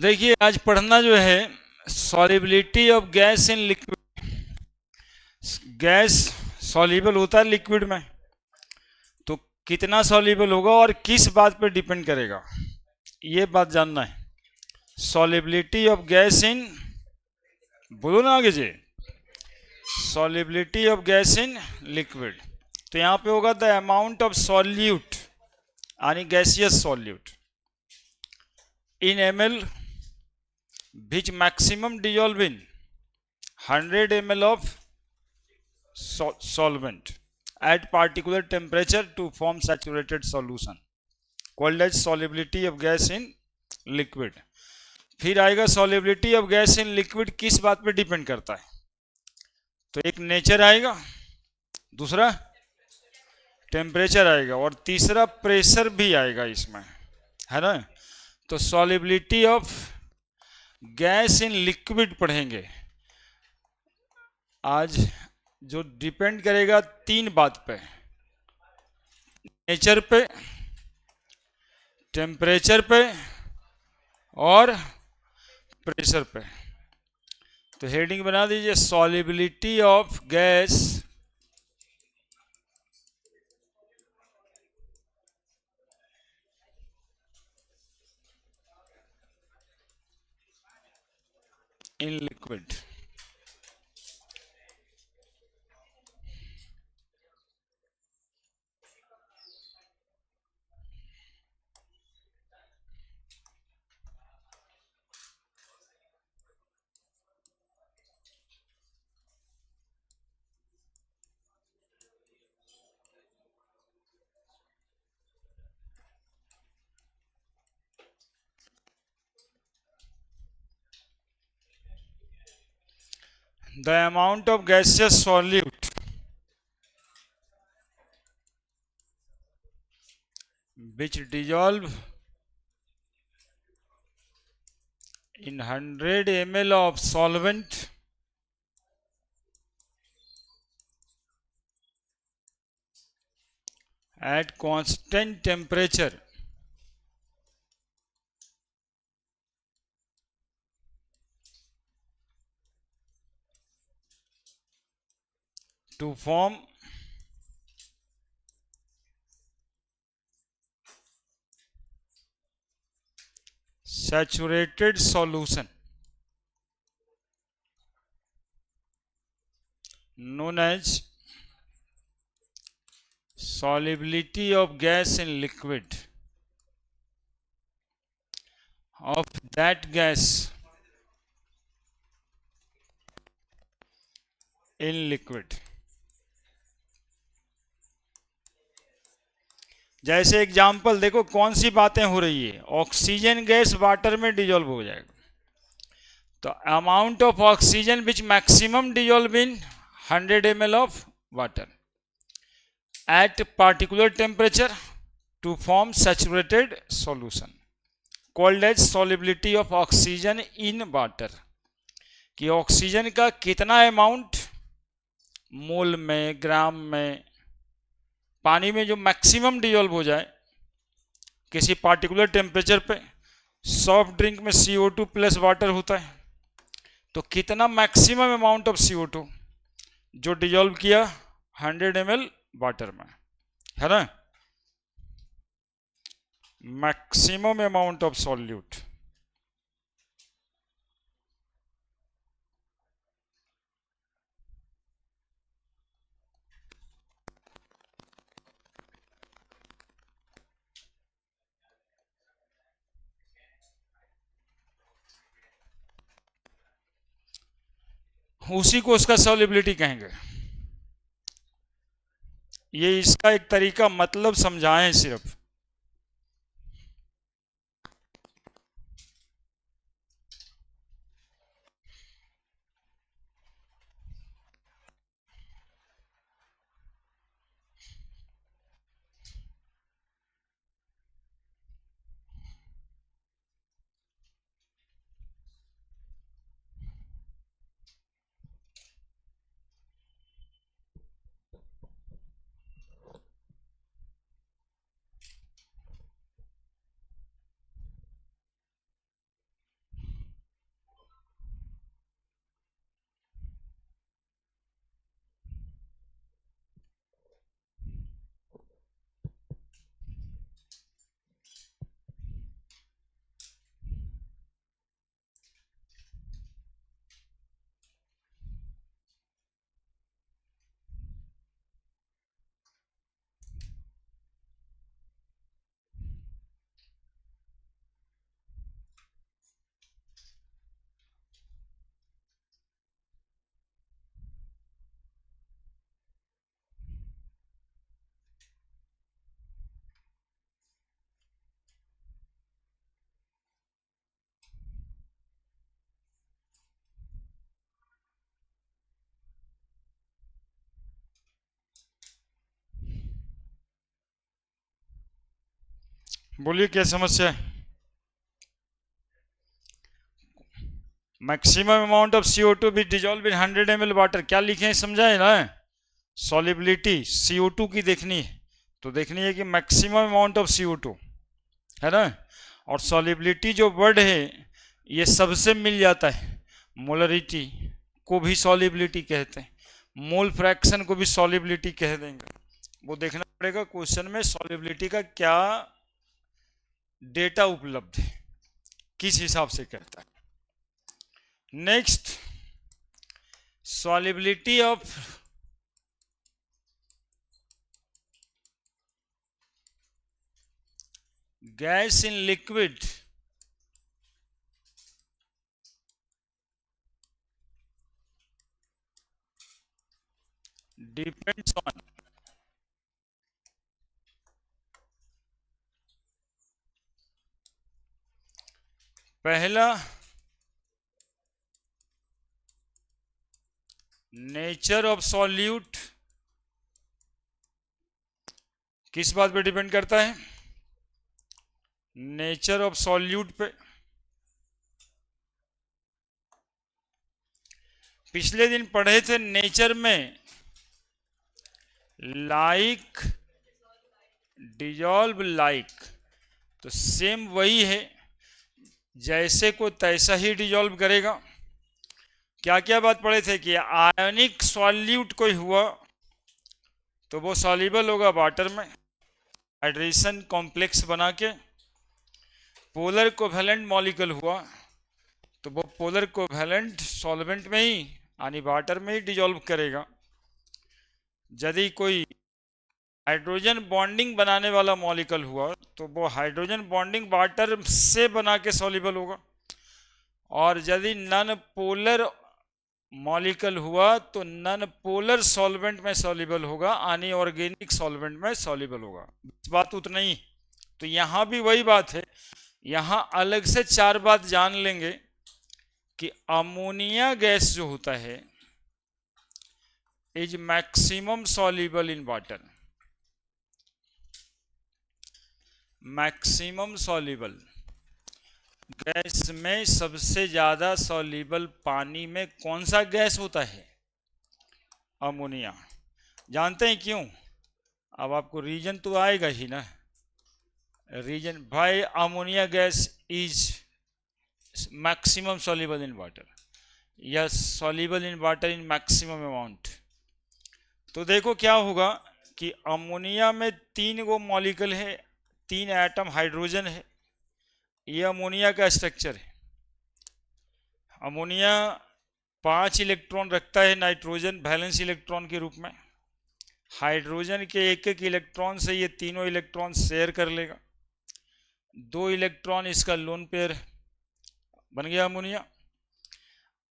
देखिए आज पढ़ना जो है solubility of gas in liquid. Gas soluble होता है लिक्विड में, तो कितना सॉल्युबल होगा और किस बात पर डिपेंड करेगा, ये बात जानना है। सॉलिबिलिटी ऑफ गैस इन, बोलो ना आगे जी, solubility of gas in liquid. तो यहां पे होगा द अमाउंट ऑफ सॉल्यूट यानी gaseous solute in ml which maximum dissolve in 100 ml of solvent at particular temperature to form saturated solution called as solubility of gas in liquid। फिर आएगा solubility of gas in liquid किस बात पे depend करता है, तो एक nature आएगा, दूसरा टेम्परेचर आएगा और तीसरा प्रेशर भी आएगा इसमें, है ना। तो solubility of gas in liquid पढ़ेंगे आज, जो डिपेंड करेगा तीन बात पे, नेचर पे, टेम्परेचर पे और प्रेशर पे। तो हेडिंग बना दीजिए solubility of gas in liquid. The amount of gaseous solute which dissolve in 100 ml of solvent at constant temperature to form saturated solution known as solubility of gas in liquid of that gas in liquid। जैसे example देखो कौन सी बातें हो रही है, oxygen gas water में dissolve हो जाएगा, तो amount of oxygen which maximum dissolve in 100 ml of water at particular temperature to form saturated solution called as solubility of oxygen in water। कि ऑक्सीजन का कितना अमाउंट मोल में, ग्राम में, पानी में जो मैक्सिमम डिजोल्व हो जाए किसी पार्टिकुलर टेम्परेचर पे। सॉफ्ट ड्रिंक में CO2 प्लस वाटर होता है, तो कितना मैक्सिमम अमाउंट ऑफ CO2 जो डिजोल्व किया 100 ml वाटर में, है ना, मैक्सिमम अमाउंट ऑफ सॉल्यूट। उसी को उसका सॉल्युबिलिटी कहेंगे। ये इसका एक तरीका, मतलब समझाएं सिर्फ। बोलिए क्या समस्या है। मैक्सिमम अमाउंट ऑफ CO2 भी डिजॉल्व इन 100 ml वाटर, क्या लिखे हैं समझाए ना। सॉलिबिलिटी CO2 की देखनी है, तो देखनी है कि मैक्सिमम अमाउंट ऑफ CO2 है ना। और सॉलिबिलिटी जो वर्ड है ये सबसे मिल जाता है। मोलरिटी को भी सॉलिबिलिटी कहते हैं, मोल फ्रैक्शन को भी सॉलिबिलिटी कह देंगे। वो देखना पड़ेगा क्वेश्चन में सॉलिबिलिटी का क्या डेटा उपलब्ध है, किस हिसाब से कहता है। Next, solubility of gas in liquid depends on पहला नेचर ऑफ सॉल्यूट, किस बात पे डिपेंड करता है, नेचर ऑफ सॉल्यूट पे। पिछले दिन पढ़े थे नेचर में लाइक डिजॉल्व लाइक, तो सेम वही है, जैसे को तैसा ही डिजॉल्व करेगा। क्या क्या बात पढ़े थे कि आयनिक सॉल्यूट कोई हुआ तो वो सॉल्युबल होगा वाटर में, हाइड्रेशन कॉम्प्लेक्स बना के। पोलर कोवैलेंट मॉलिक्यूल हुआ तो वो पोलर कोवैलेंट सॉल्वेंट में ही यानी वाटर में ही डिजॉल्व करेगा। यदि कोई हाइड्रोजन बॉन्डिंग बनाने वाला मॉलिक्यूल हुआ तो वो हाइड्रोजन बॉन्डिंग वाटर से बना के सॉल्युबल होगा। और यदि नॉन पोलर मॉलिक्यूल हुआ तो नॉन पोलर सॉल्वेंट में सॉल्युबल होगा, यानी ऑर्गेनिक सॉल्वेंट में सॉल्युबल होगा। बात उतना ही। तो यहां भी वही बात है, यहां अलग से चार बात जान लेंगे कि अमोनिया गैस जो होता है is maximum soluble in water, maximum soluble gas में सबसे ज्यादा सॉल्युबल पानी में कौन सा गैस होता है, अमोनिया। जानते हैं क्यों, अब आपको रीजन तो आएगा ही ना। रीजन भाई, ammonia gas is maximum soluble in water, या soluble in water in maximum amount. तो देखो क्या होगा कि अमोनिया में 3 गो मॉलिक्यूल है, 3 एटम हाइड्रोजन है, ये अमोनिया का स्ट्रक्चर है। अमोनिया 5 इलेक्ट्रॉन रखता है नाइट्रोजन वैलेंस इलेक्ट्रॉन के रूप में। हाइड्रोजन के एक एक इलेक्ट्रॉन से ये तीनों इलेक्ट्रॉन शेयर कर लेगा, 2 इलेक्ट्रॉन इसका लोन पेयर बन गया अमोनिया।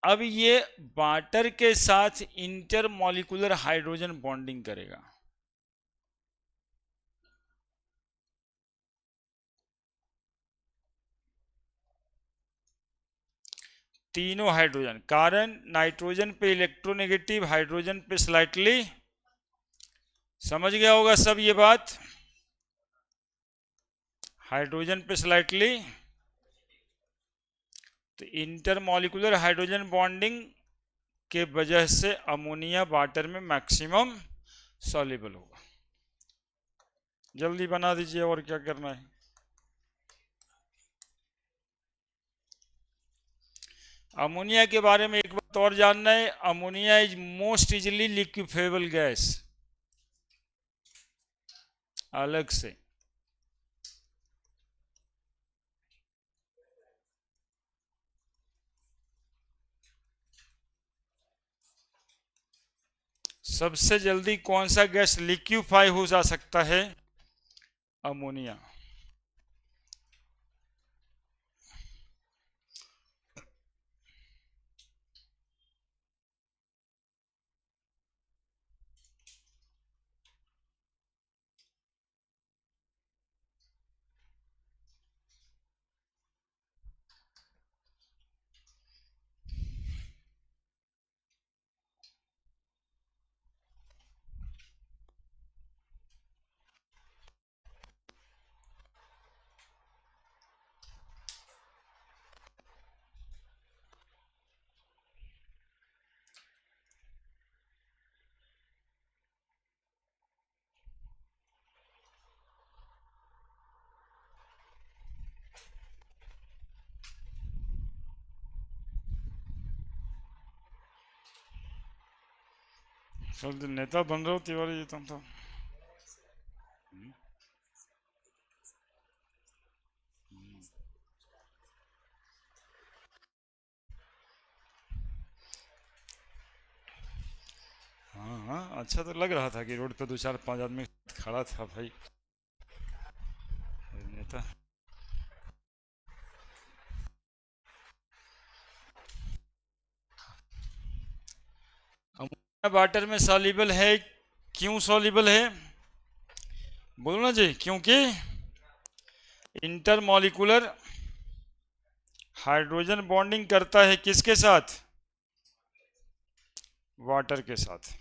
अब ये वाटर के साथ इंटर मॉलिक्यूलर हाइड्रोजन बॉन्डिंग करेगा। तीनों हाइड्रोजन, कारण नाइट्रोजन पे इलेक्ट्रोनेगेटिव, हाइड्रोजन पे स्लाइटली, समझ गया होगा सब ये बात। हाइड्रोजन पे स्लाइटली, तो इंटरमॉलिक्यूलर हाइड्रोजन बॉन्डिंग के वजह से अमोनिया वाटर में मैक्सिमम सॉल्युबल होगा। जल्दी बना दीजिए, और क्या करना है। अमोनिया के बारे में एक बात और जानना है, ammonia is most easily liquefiable gas, अलग से। सबसे जल्दी कौन सा गैस लिक्विफाई हो जा सकता है, अमोनिया। चल नेता बन रहे हो तिवारी जी तुम तो। हाँ हाँ, अच्छा तो लग रहा था कि रोड पे दो चार पांच आदमी खड़ा था भाई नेता। अमोनिया वाटर में सॉल्युबल है, क्यों सॉल्युबल है? बोलो ना जी, क्योंकि इंटरमॉलिक्यूलर हाइड्रोजन बॉन्डिंग करता है किसके साथ? वाटर के साथ।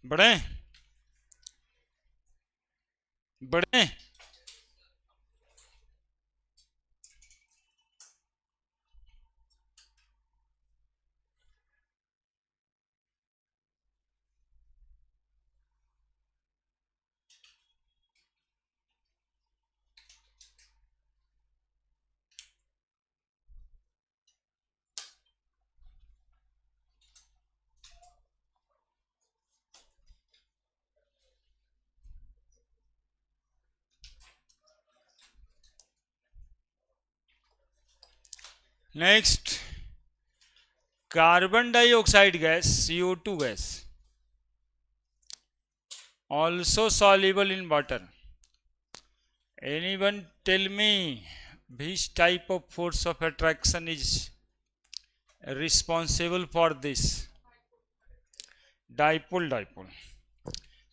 बड़े बड़े। Next, carbon dioxide gas CO2 gas also soluble in water. Anyone tell me which type of force of attraction is responsible for this? Dipole dipole.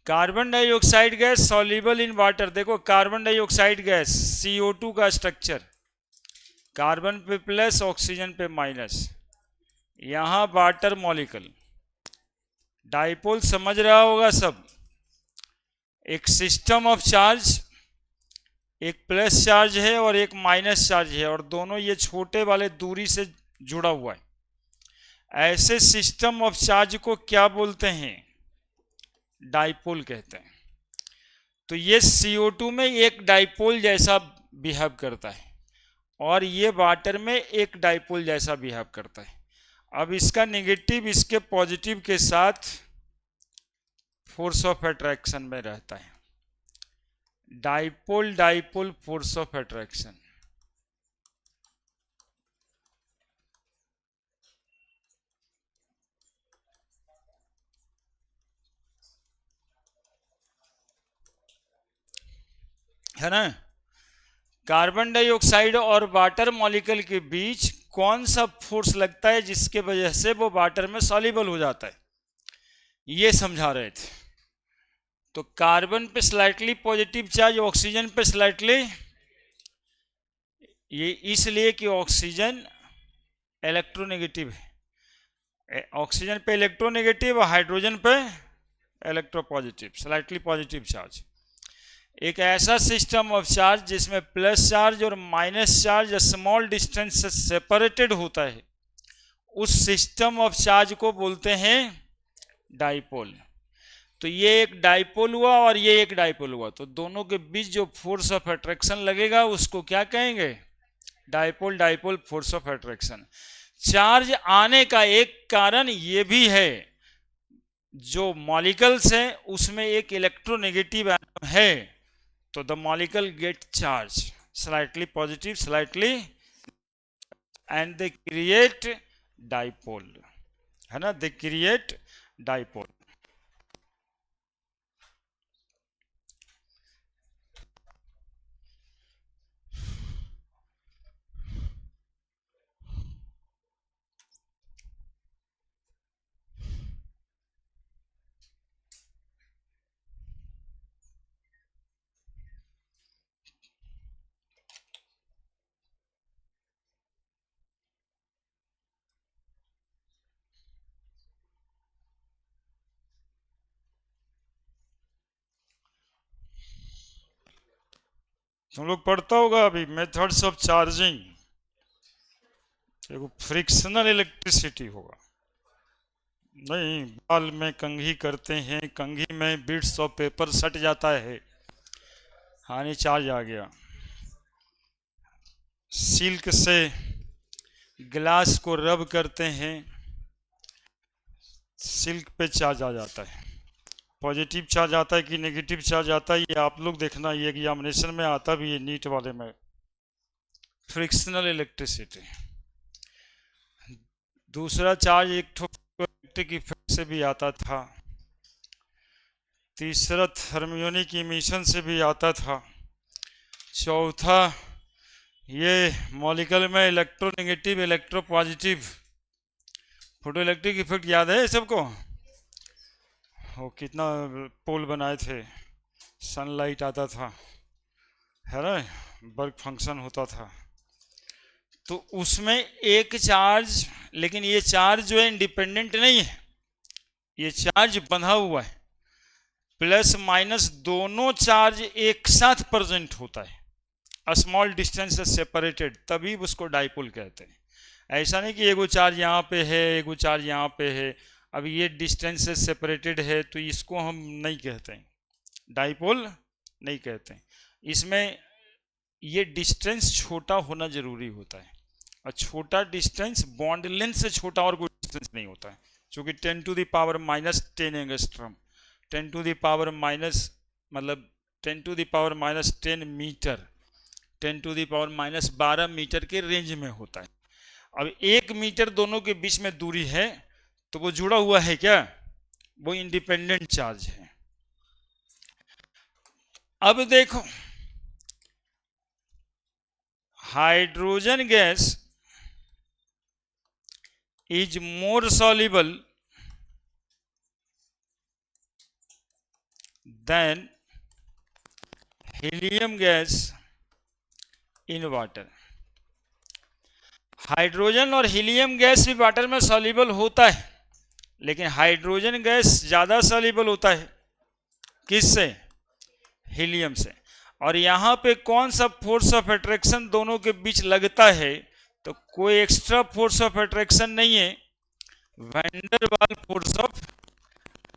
Carbon dioxide gas soluble in water. देखो carbon dioxide gas CO2 का structure, carbon पे plus oxygen पे minus, यहां water molecule. Dipole समझ रहा होगा सब, एक सिस्टम ऑफ चार्ज, एक प्लस चार्ज है और एक माइनस चार्ज है और दोनों ये छोटे वाले दूरी से जुड़ा हुआ है। ऐसे सिस्टम ऑफ चार्ज को क्या बोलते हैं? डाइपोल कहते हैं। तो ये CO2 में एक डाइपोल जैसा बिहेव करता है और ये वाटर में एक डाइपोल जैसा बिहेव करता है। अब इसका नेगेटिव इसके पॉजिटिव के साथ फोर्स ऑफ अट्रैक्शन में रहता है। Dipole dipole force of attraction. है ना? कार्बन डाइऑक्साइड और वाटर मॉलिक्यूल के बीच कौन सा फोर्स लगता है जिसके वजह से वो वाटर में सॉल्युबल हो जाता है, ये समझा रहे थे। तो कार्बन पे स्लाइटली पॉजिटिव चार्ज, ऑक्सीजन पे स्लाइटली, ये इसलिए कि ऑक्सीजन इलेक्ट्रोनेगेटिव है। ऑक्सीजन पे इलेक्ट्रोनेगेटिव, हाइड्रोजन पे इलेक्ट्रोपॉजिटिव, स्लाइटली पॉजिटिव चार्ज। एक ऐसा सिस्टम ऑफ चार्ज जिसमें प्लस चार्ज और माइनस चार्ज स्मॉल डिस्टेंस से सेपरेटेड होता है, उस सिस्टम ऑफ चार्ज को बोलते हैं डाइपोल। तो ये एक डाइपोल हुआ और ये एक डाइपोल हुआ, तो दोनों के बीच जो फोर्स ऑफ अट्रैक्शन लगेगा उसको क्या कहेंगे? Dipole dipole force of attraction. Charge आने का एक कारण ये भी है, जो मॉलिक्यूल्स है उसमें एक इलेक्ट्रोनेगेटिव एटम है, तो the molecule gate charge slightly positive slightly, and they create dipole. है ना? They create dipole. तुम लोग पढ़ता होगा अभी मेथड्स ऑफ चार्जिंग। देखो फ्रिक्शनल इलेक्ट्रिसिटी होगा। नहीं, बाल में कंघी करते हैं, कंघी में बिट्स ऑफ पेपर सट जाता है, हानि चार्ज आ गया। सिल्क से ग्लास को रब करते हैं, सिल्क पे चार्ज आ जाता है। पॉजिटिव चार्ज आता है कि नेगेटिव चार्ज आता है, ये आप लोग देखना, ये एग्जामिनेशन में आता भी है, नीट वाले में। Frictional electricity. दूसरा चार्ज इलेक्ट्रिक इफेक्ट से भी आता था। तीसरा थर्मियोनिक इमिशन से भी आता था। चौथा ये मॉलिक्यूल में electronegative electro positive photo electric effect याद है सबको? वो कितना पोल बनाए थे, सनलाइट आता था, है ना, बर्क फंक्शन होता था। तो उसमें एक चार्ज, लेकिन ये चार्ज जो है इंडिपेंडेंट नहीं है, ये चार्ज बंधा हुआ है, प्लस माइनस दोनों चार्ज एक साथ प्रेजेंट होता है, स्मॉल डिस्टेंस से सेपरेटेड, तभी उसको डाइपोल कहते हैं। ऐसा नहीं कि एगो चार्ज यहाँ पे है, एगो चार्ज यहाँ पे है, अब ये डिस्टेंस से सेपरेटेड है तो इसको हम नहीं कहते हैं, डाइपोल नहीं कहते हैं। इसमें ये डिस्टेंस छोटा होना जरूरी होता है, और छोटा डिस्टेंस बॉन्ड लेंथ से छोटा और कोई डिस्टेंस नहीं होता है, क्योंकि 10 to the power -10 angstrom, 10 to the power minus मतलब 10 to the power -10 metre, 10 to the power -12 metre के रेंज में होता है। अब 1 मीटर दोनों के बीच में दूरी है, तो वो जुड़ा हुआ है क्या? वो इंडिपेंडेंट चार्ज है। अब देखो, hydrogen gas is more soluble than helium gas in water। Hydrogen और हीलियम गैस भी वाटर में सॉल्युबल होता है, लेकिन हाइड्रोजन गैस ज़्यादा सॉल्युबल होता है, किससे? हीलियम से। और यहाँ पे कौन सा फोर्स ऑफ अट्रैक्शन दोनों के बीच लगता है? तो कोई एक्स्ट्रा फोर्स ऑफ अट्रैक्शन नहीं है, van der Waals force of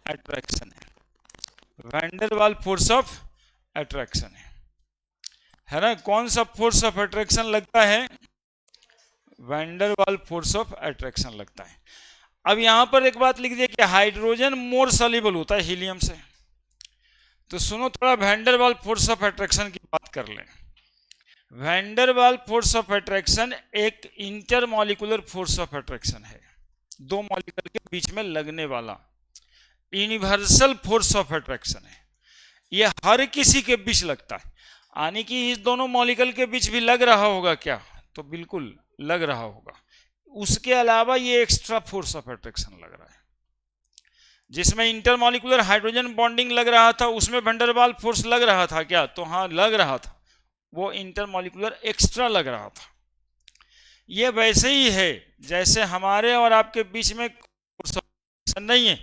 attraction है, van der Waals force of attraction है ना। कौन सा फोर्स ऑफ अट्रैक्शन लगता है? Van der Waals force of attraction लगता है। अब यहां पर एक बात लिख दिया कि हाइड्रोजन मोर सॉल्युबल होता है हीलियम से, तो सुनो थोड़ा van der Waals force of attraction की बात कर लें। Van der Waals force of attraction एक इंटरमॉलिक्यूलर फोर्स ऑफ अट्रैक्शन है, दो मॉलिक्यूल के बीच में लगने वाला यूनिवर्सल फोर्स ऑफ अट्रैक्शन है। ये हर किसी के बीच लगता है, यानी कि इस दोनों मॉलिक्यूल के बीच भी लग रहा होगा क्या? तो बिल्कुल लग रहा होगा। उसके अलावा ये एक्स्ट्रा फोर्स ऑफ अट्रैक्शन लग रहा है, जिसमें इंटरमॉलिक्यूलर हाइड्रोजन बॉन्डिंग लग रहा था, उसमें वैन डर वाल फोर्स लग रहा था क्या? तो हाँ लग रहा था, वो इंटरमॉलिक्यूलर एक्स्ट्रा लग रहा था। ये वैसे ही है जैसे हमारे और आपके बीच में फोर्स ऑफ अट्रैक्शन नहीं है,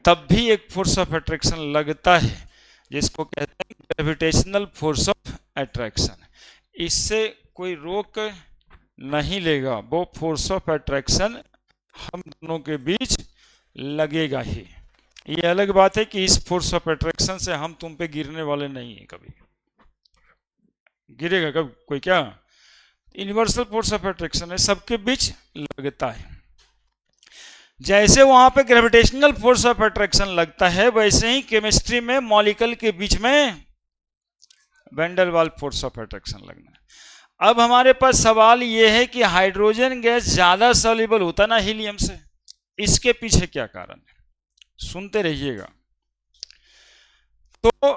तब भी एक फोर्स ऑफ अट्रैक्शन लगता है, जिसको कहते हैं ग्रेविटेशनल फोर्स ऑफ अट्रैक्शन। इससे कोई रोक नहीं लेगा, वो फोर्स ऑफ अट्रैक्शन हम दोनों के बीच लगेगा ही। ये अलग बात है कि इस फोर्स ऑफ अट्रैक्शन से हम तुम पे गिरने वाले नहीं है, कभी गिरेगा कब कोई? क्या यूनिवर्सल फोर्स ऑफ अट्रैक्शन है, सबके बीच लगता है। जैसे वहां पे ग्रेविटेशनल फोर्स ऑफ अट्रैक्शन लगता है, वैसे ही केमिस्ट्री में मॉलिक्यूल के बीच में van der Waals force of attraction लगना है। अब हमारे पास सवाल यह है कि हाइड्रोजन गैस ज्यादा सॉल्युबल होता ना हीलियम से, इसके पीछे क्या कारण है? सुनते रहिएगा। तो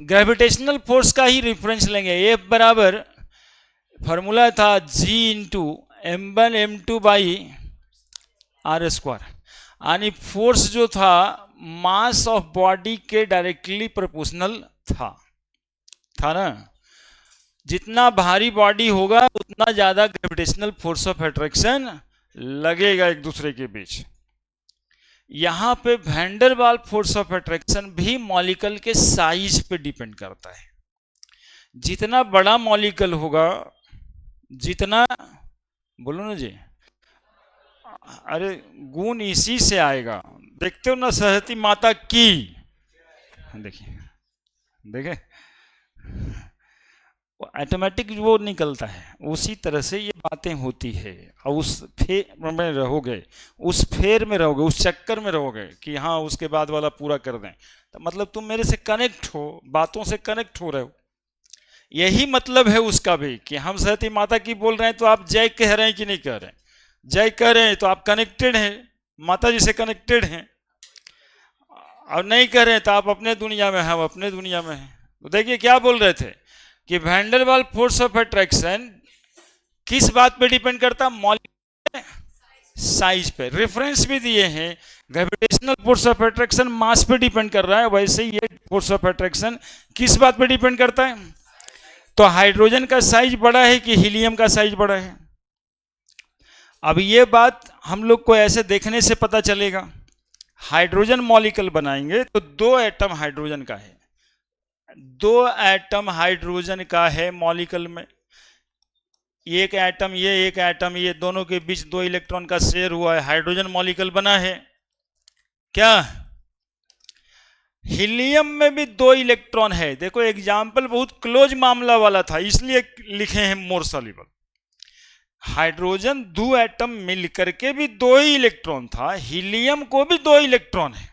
ग्रेविटेशनल फोर्स का ही रेफरेंस लेंगे। F बराबर फॉर्मूला था G into M1 M2 by R square, यानी फोर्स जो था मास ऑफ बॉडी के डायरेक्टली प्रोपोर्शनल था ना। जितना भारी बॉडी होगा उतना ज्यादा ग्रेविटेशनल फोर्स ऑफ अट्रैक्शन लगेगा एक दूसरे के बीच। यहां पे van der Waals force of attraction भी मॉलिक्यूल के साइज पे डिपेंड करता है। जितना बड़ा मॉलिक्यूल होगा, जितना बोलो ना जी। अरे गुण इसी से आएगा। देखते हो ना, सहती माता की, देखिए, देखे, ऑटोमेटिक वो निकलता है। उसी तरह से ये बातें होती है। और उस फेर में रहोगे, उस फेर में रहोगे, उस चक्कर में रहोगे कि हाँ उसके बाद वाला पूरा कर दें, तो मतलब तुम मेरे से कनेक्ट हो, बातों से कनेक्ट हो रहे हो। यही मतलब है उसका भी कि हम सहती माता की बोल रहे हैं तो आप जय कह रहे हैं कि नहीं कह रहे हैं? जय कह रहे हैं तो आप कनेक्टेड हैं, माता जी से कनेक्टेड हैं। और नहीं कह रहे हैं तो आप अपने दुनिया में हैं, हम अपने दुनिया में हैं। तो देखिए क्या बोल रहे थे कि वैंडरवाल फोर्स ऑफ अट्रैक्शन किस बात पे डिपेंड करता? मॉलिक्यूल साइज पे। रेफरेंस भी दिए हैं, ग्रेविटेशनल फोर्स ऑफ अट्रैक्शन मास पे डिपेंड कर रहा है, वैसे ही ये फोर्स ऑफ अट्रैक्शन किस बात पे डिपेंड करता है? तो हाइड्रोजन का साइज बड़ा है कि हीलियम का साइज बड़ा है? अब ये बात हम लोग को ऐसे देखने से पता चलेगा। हाइड्रोजन मॉलिक्यूल बनाएंगे तो दो एटम हाइड्रोजन का है, दो एटम हाइड्रोजन का है मॉलिक्यूल में। एक एटम ये, एक एटम ये, दोनों के बीच दो इलेक्ट्रॉन का शेयर हुआ है, हाइड्रोजन मॉलिक्यूल बना है। क्या हीलियम में भी दो इलेक्ट्रॉन है? देखो एग्जाम्पल बहुत क्लोज मामला वाला था, इसलिए लिखे हैं मोर सॉल्युबल। हाइड्रोजन दो एटम मिलकर के भी दो ही इलेक्ट्रॉन था, हीलियम को भी दो इलेक्ट्रॉन है।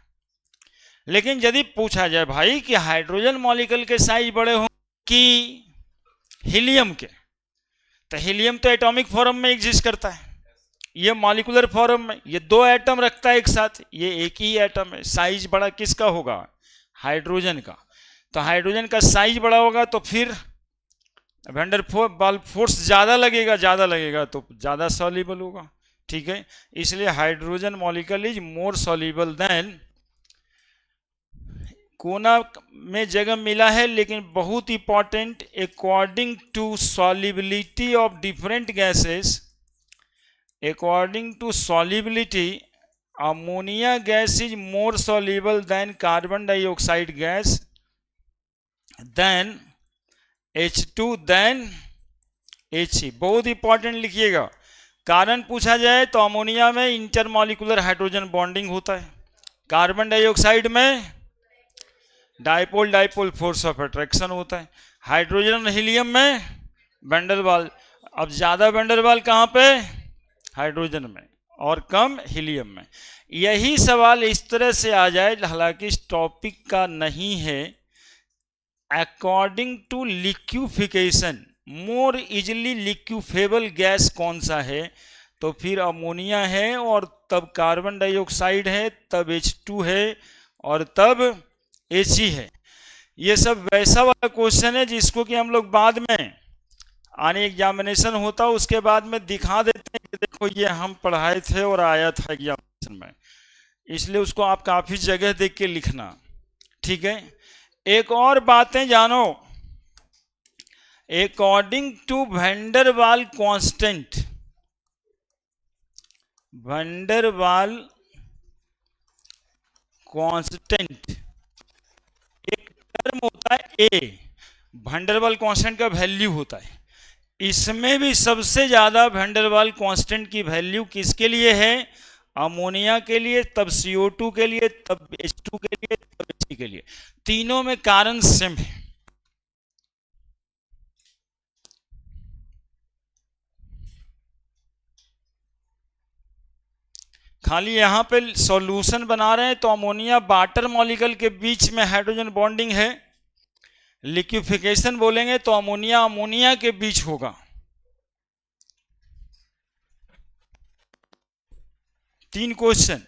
लेकिन यदि पूछा जाए भाई कि हाइड्रोजन मॉलिक्यूल के साइज बड़े हों कि हीलियम के, तो हीलियम तो एटॉमिक फॉर्म में एग्जिस्ट करता है, ये मॉलिकुलर फॉर्म में, ये दो एटम रखता है एक साथ, ये एक ही एटम है। साइज बड़ा किसका होगा? हाइड्रोजन का। तो हाइड्रोजन का साइज बड़ा होगा तो फिर वैंडरवाल फोर्स ज़्यादा लगेगा, ज़्यादा लगेगा तो ज़्यादा सॉल्युबल होगा। ठीक है, इसलिए hydrogen molecule is more soluble than, कोना में जगह मिला है लेकिन बहुत important, according to solubility of different gases, according to solubility ammonia gas is more soluble than carbon dioxide gas, than H2, than He। बहुत इंपॉर्टेंट लिखिएगा, कारण पूछा जाए तो अमोनिया में इंटरमॉलिकुलर हाइड्रोजन बॉन्डिंग होता है, कार्बन डाइऑक्साइड में dipole dipole force of attraction होता है, हाइड्रोजन हीलियम में वैंडरवाल। अब ज़्यादा वैंडरवाल कहाँ पे? हाइड्रोजन में, और कम हीलियम में। यही सवाल इस तरह से आ जाए, हालांकि इस टॉपिक का नहीं है। According to liquefaction more easily liquefiable gas कौन सा है? तो फिर अमोनिया है, और तब कार्बन डाइऑक्साइड है, तब H2 है, और तब He है। ये सब वैसा वाला क्वेश्चन है जिसको कि हम लोग बाद में आने एग्जामिनेशन होता है उसके बाद में दिखा देते हैं कि देखो ये हम पढ़ाए थे और आया था एग्जामिनेशन में, इसलिए उसको आप काफ़ी जगह देख के लिखना। ठीक है, एक और बातें जानो, अकॉर्डिंग टू वैंडरवाल कांस्टेंट, वैंडरवाल कांस्टेंट एक टर्म होता है ए, वैंडरवाल कांस्टेंट का वैल्यू होता है। इसमें भी सबसे ज़्यादा वैंडरवाल कांस्टेंट की वैल्यू किसके लिए है? अमोनिया के लिए, तब CO2 के लिए, तब H2 के लिए, तब He के लिए। तीनों में कारण सेम है। खाली यहाँ पे सॉल्यूशन बना रहे हैं तो अमोनिया वाटर मॉलिक्यूल के बीच में हाइड्रोजन बॉन्डिंग है, लिक्विफिकेशन बोलेंगे तो अमोनिया अमोनिया के बीच होगा। तीन क्वेश्चन।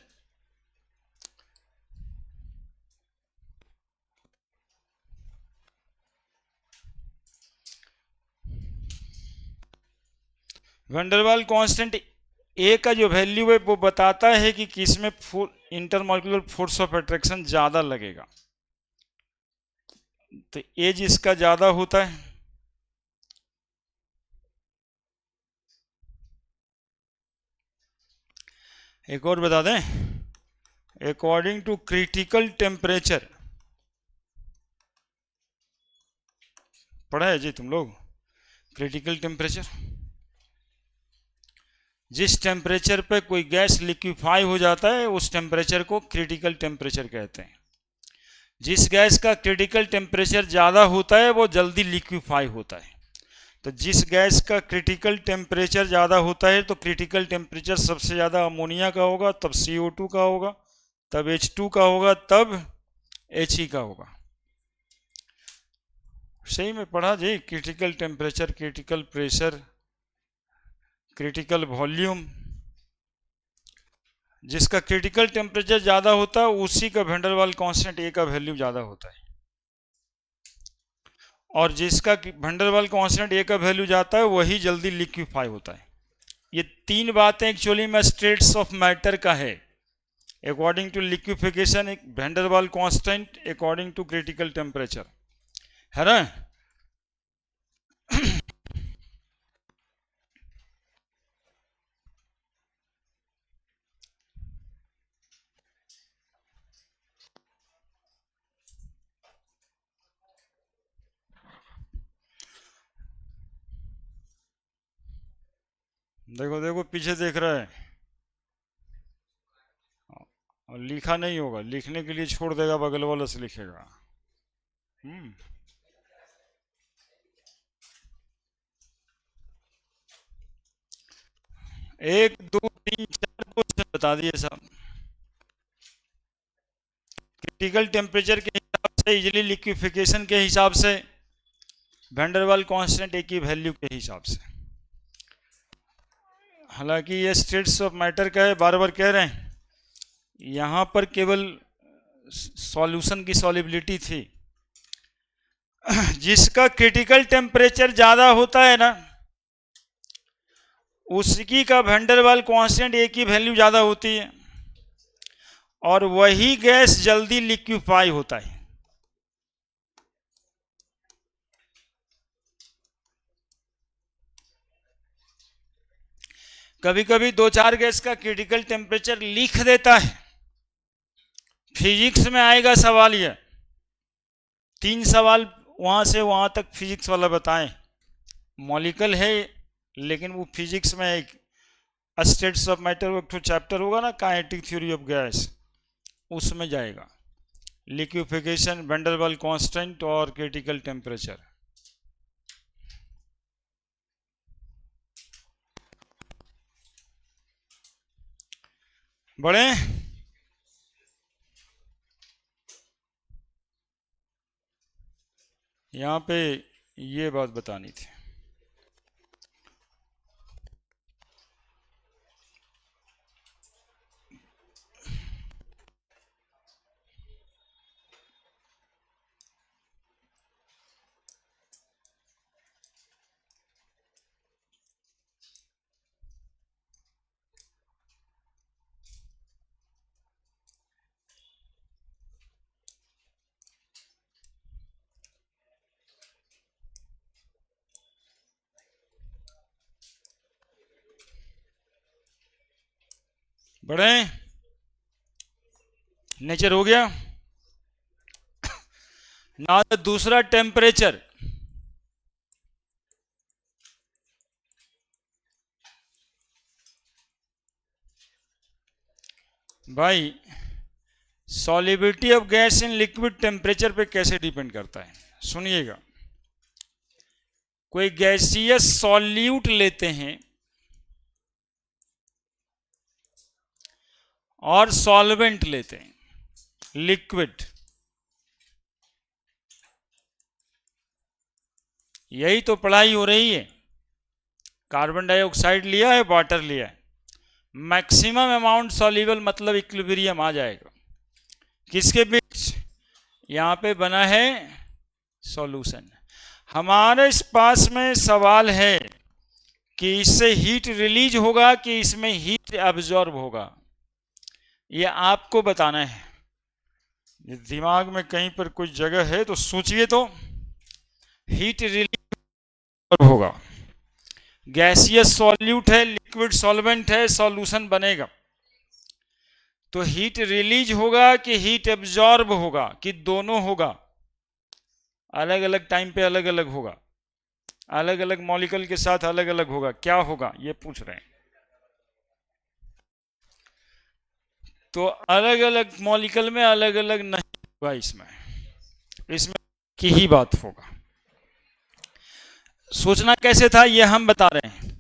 वैंडरवाल कांस्टेंट ए का जो वैल्यू है वो बताता है कि किसमें इंटरमॉलिक्यूलर फोर्स ऑफ अट्रैक्शन ज़्यादा लगेगा। तो ए जिसका ज़्यादा होता है, एक और बता दें, अकॉर्डिंग टू क्रिटिकल टेम्परेचर, पढ़ा है जी तुम लोग क्रिटिकल टेम्परेचर? जिस टेम्परेचर पे कोई गैस लिक्विफाई हो जाता है उस टेम्परेचर को क्रिटिकल टेम्परेचर कहते हैं। जिस गैस का क्रिटिकल टेम्परेचर ज़्यादा होता है वो जल्दी लिक्विफाई होता है। तो जिस गैस का क्रिटिकल टेम्परेचर ज़्यादा होता है तो क्रिटिकल टेम्परेचर सबसे ज़्यादा अमोनिया का होगा, तब CO2 का होगा, तब H2 का होगा, तब He का होगा। सही में पढ़ा जी, critical temperature, critical pressure, critical volume. जिसका क्रिटिकल टेम्परेचर ज़्यादा होता है उसी का वैन वाल कांस्टेंट ए का वैल्यू ज़्यादा होता है, और जिसका वैन वाल कांस्टेंट ए का वैल्यू जाता है वही जल्दी लिक्विफाई होता है। ये तीन बातें एक्चुअली में स्टेट्स ऑफ मैटर का है, अकॉर्डिंग टू लिक्विफिकेशन, एक van Waals constant, according to critical temperature, है ना। देखो देखो पीछे देख रहा है, और लिखा नहीं होगा, लिखने के लिए छोड़ देगा, बगल वाला से लिखेगा। 1 2 3 4 क्वेश्चन बता दिए सब। क्रिटिकल टेम्परेचर के हिसाब से, इजली लिक्विफिकेशन के हिसाब से, वैन डर वाल कांस्टेंट ए की वैल्यू के हिसाब से। हालांकि ये स्टेट्स ऑफ मैटर का है, बार बार कह रहे हैं, यहाँ पर केवल सॉल्यूशन की सॉलिबिलिटी थी। जिसका क्रिटिकल टेम्परेचर ज़्यादा होता है ना उसकी का वैन डर वाल कांस्टेंट ए की वैल्यू ज़्यादा होती है, और वही गैस जल्दी लिक्विफाई होता है। कभी कभी 2-4 गैस का क्रिटिकल टेम्परेचर लिख देता है, फिजिक्स में आएगा सवाल, ये 3 सवाल वहां से वहां तक फिजिक्स वाला बताएं। मॉलिक्यूल है लेकिन वो फिजिक्स में एक स्टेट्स ऑफ मैटर एक चैप्टर होगा ना, काइनेटिक थ्योरी ऑफ गैस, उसमें जाएगा लिक्विफिकेशन, वैन डर वाल कांस्टेंट और क्रिटिकल टेम्परेचर। बड़े यहाँ पे ये बात बतानी थी। बड़े नेचर हो गया ना। दूसरा टेम्परेचर, भाई solubility of gas in liquid temperature पे कैसे डिपेंड करता है, सुनिएगा। कोई गैसियस सॉल्यूट लेते हैं और सॉल्वेंट लेते हैं, लिक्विड, यही तो पढ़ाई हो रही है। कार्बन डाइऑक्साइड लिया है, वाटर लिया है, मैक्सिमम अमाउंट सॉल्युबल मतलब इक्विलिब्रियम आ जाएगा किसके बीच, यहाँ पे बना है सॉल्यूशन। हमारे इस पास में सवाल है कि इससे हीट रिलीज होगा कि इसमें हीट एब्जॉर्ब होगा, ये आपको बताना है। दिमाग में कहीं पर कुछ जगह है तो सोचिए, तो हीट रिलीज होगा, गैसियस सॉल्यूट है, लिक्विड सॉल्वेंट है, सॉल्यूशन बनेगा, तो हीट रिलीज होगा कि हीट एब्जॉर्ब होगा कि दोनों होगा, अलग अलग टाइम पे अलग अलग होगा, अलग अलग मॉलिक्यूल के साथ अलग अलग होगा, क्या होगा ये पूछ रहे हैं। तो अलग अलग मॉलिक्यूल में अलग अलग नहीं होगा, इसमें इसमें की ही बात होगा। सोचना कैसे था ये हम बता रहे हैं।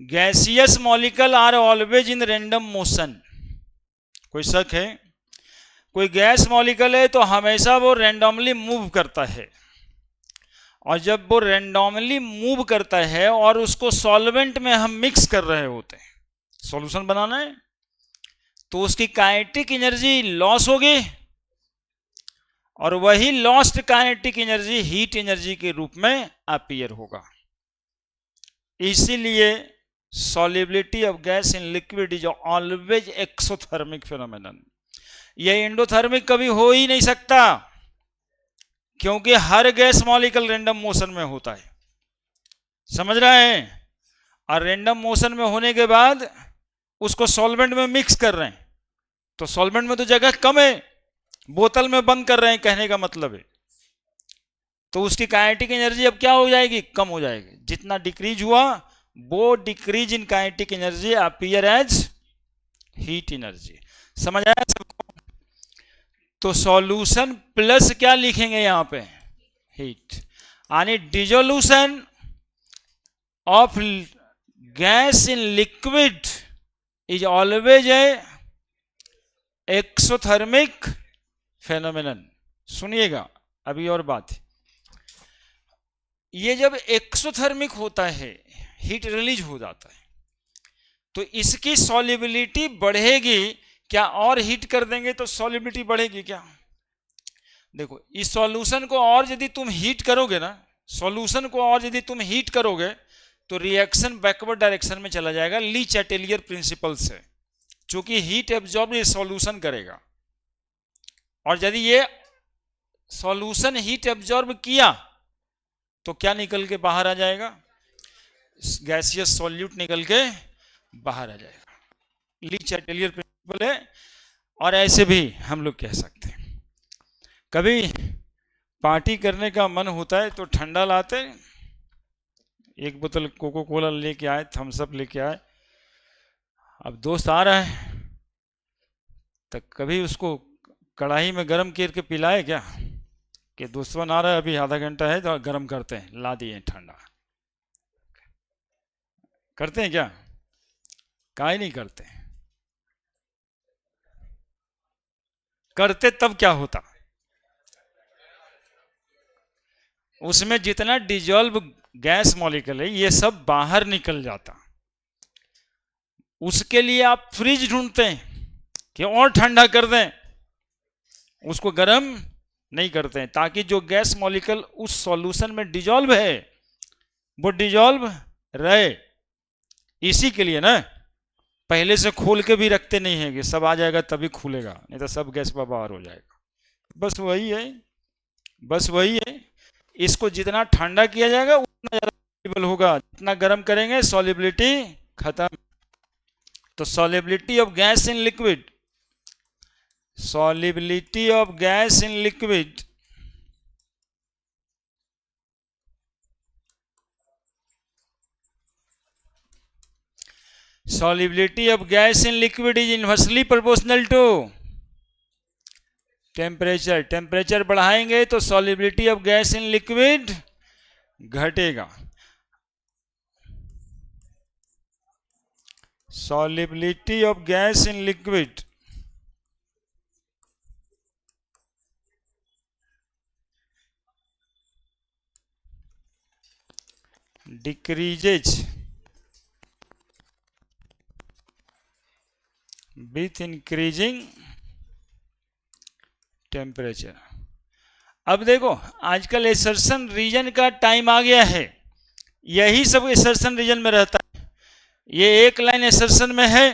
Gaseous molecule are always in random motion. कोई शक है? कोई गैस मॉलिक्यूल है तो हमेशा वो रैंडमली मूव करता है, और जब वो रैंडमली मूव करता है और उसको सॉल्वेंट में हम मिक्स कर रहे होते हैं, सॉल्यूशन बनाना है, तो उसकी काइनेटिक एनर्जी लॉस होगी, और वही lost kinetic energy heat energy के रूप में अपीयर होगा। इसीलिए solubility of gas in liquid is always exothermic phenomenon. यह एंडोथर्मिक कभी हो ही नहीं सकता, क्योंकि हर गैस मॉलिक्यूल रैंडम मोशन में होता है। समझ रहे हैं? और रैंडम मोशन में होने के बाद उसको सॉल्वेंट में मिक्स कर रहे हैं, तो सॉल्वेंट में तो जगह कम है, बोतल में बंद कर रहे हैं, कहने का मतलब है। तो उसकी काइनेटिक एनर्जी अब क्या हो जाएगी? कम हो जाएगी। जितना डिक्रीज हुआ वो decrease in kinetic energy appear as heat energy. समझ आया सबको? तो सॉल्यूशन प्लस क्या लिखेंगे यहां पे? हीट। यानी dissolution of gas in liquid is always a exothermic phenomenon. सुनिएगा अभी और बात। ये जब एक्सोथर्मिक होता है, हीट रिलीज हो जाता है, तो इसकी सॉल्युबिलिटी बढ़ेगी क्या? और हीट कर देंगे तो सॉल्युबिलिटी बढ़ेगी क्या? देखो, इस सॉल्यूशन को और यदि तुम हीट करोगे ना, सॉल्यूशन को और यदि तुम हीट करोगे तो रिएक्शन बैकवर्ड डायरेक्शन में चला जाएगा ली चैटेलियर प्रिंसिपल से, चूंकि हीट एब्जॉर्ब ये सॉल्यूशन करेगा। और यदि ये सॉल्यूशन हीट एब्जॉर्ब किया तो क्या निकल के बाहर आ जाएगा? गैसियस सॉल्यूट निकल के बाहर आ जाएगा। ली चैटेलियर प्रिंसिपल है। और ऐसे भी हम लोग कह सकते हैं, कभी पार्टी करने का मन होता है तो ठंडा लाते, एक बोतल कोको कोला लेके आए, थम्स अप लेके आए, अब दोस्त आ रहा है तो कभी उसको कढ़ाई में गर्म करके पिलाए क्या? कि दोस्तों आ रहा है, अभी आधा घंटा है तो गर्म करते हैं, ला दिए ठंडा। करते हैं क्या? काहे नहीं करते? करते तब क्या होता? उसमें जितना डिजॉल्व गैस मॉलिक्यूल है ये सब बाहर निकल जाता। उसके लिए आप फ्रिज ढूंढते हैं कि और ठंडा कर दें, उसको गर्म नहीं करते हैं, ताकि जो गैस मॉलिक्यूल उस सॉल्यूशन में डिजॉल्व है वो डिजॉल्व रहे। इसी के लिए ना पहले से खोल के भी रखते नहीं है कि सब आ जाएगा तभी खुलेगा, नहीं तो सब गैस बाहर हो जाएगा। बस वही है, बस वही है। इसको जितना ठंडा किया जाएगा उतना ज़्यादा सॉल्युबल होगा, जितना गर्म करेंगे सॉल्युबिलिटी खत्म। तो solubility of gas in liquid, solubility of gas in liquid solubility of gas in liquid is inversely proportional to temperature। Temperature बढ़ाएंगे तो solubility of gas in liquid घटेगा। solubility of gas in liquid decreases with increasing temperature. अब देखो आजकल assertion reason का time आ गया है, यही सब एसर्शन रीजन में रहता है। ये एक लाइन एसर्शन में है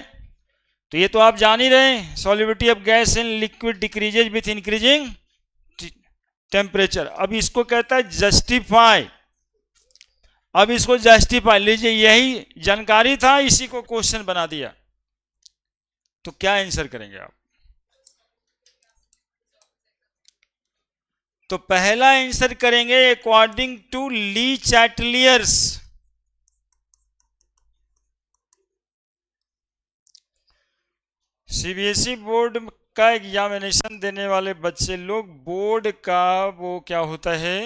तो ये तो आप जान ही रहे हैं, solubility of gas in liquid decreases with increasing temperature. अब इसको कहता है जस्टिफाई। अब इसको जस्टिफाई लीजिए, यही जानकारी था, इसी को क्वेश्चन बना दिया। तो क्या आंसर करेंगे आप? तो पहला आंसर करेंगे according to Le Chatelier's. CBSE board का एग्जामिनेशन देने वाले बच्चे लोग, बोर्ड का वो क्या होता है,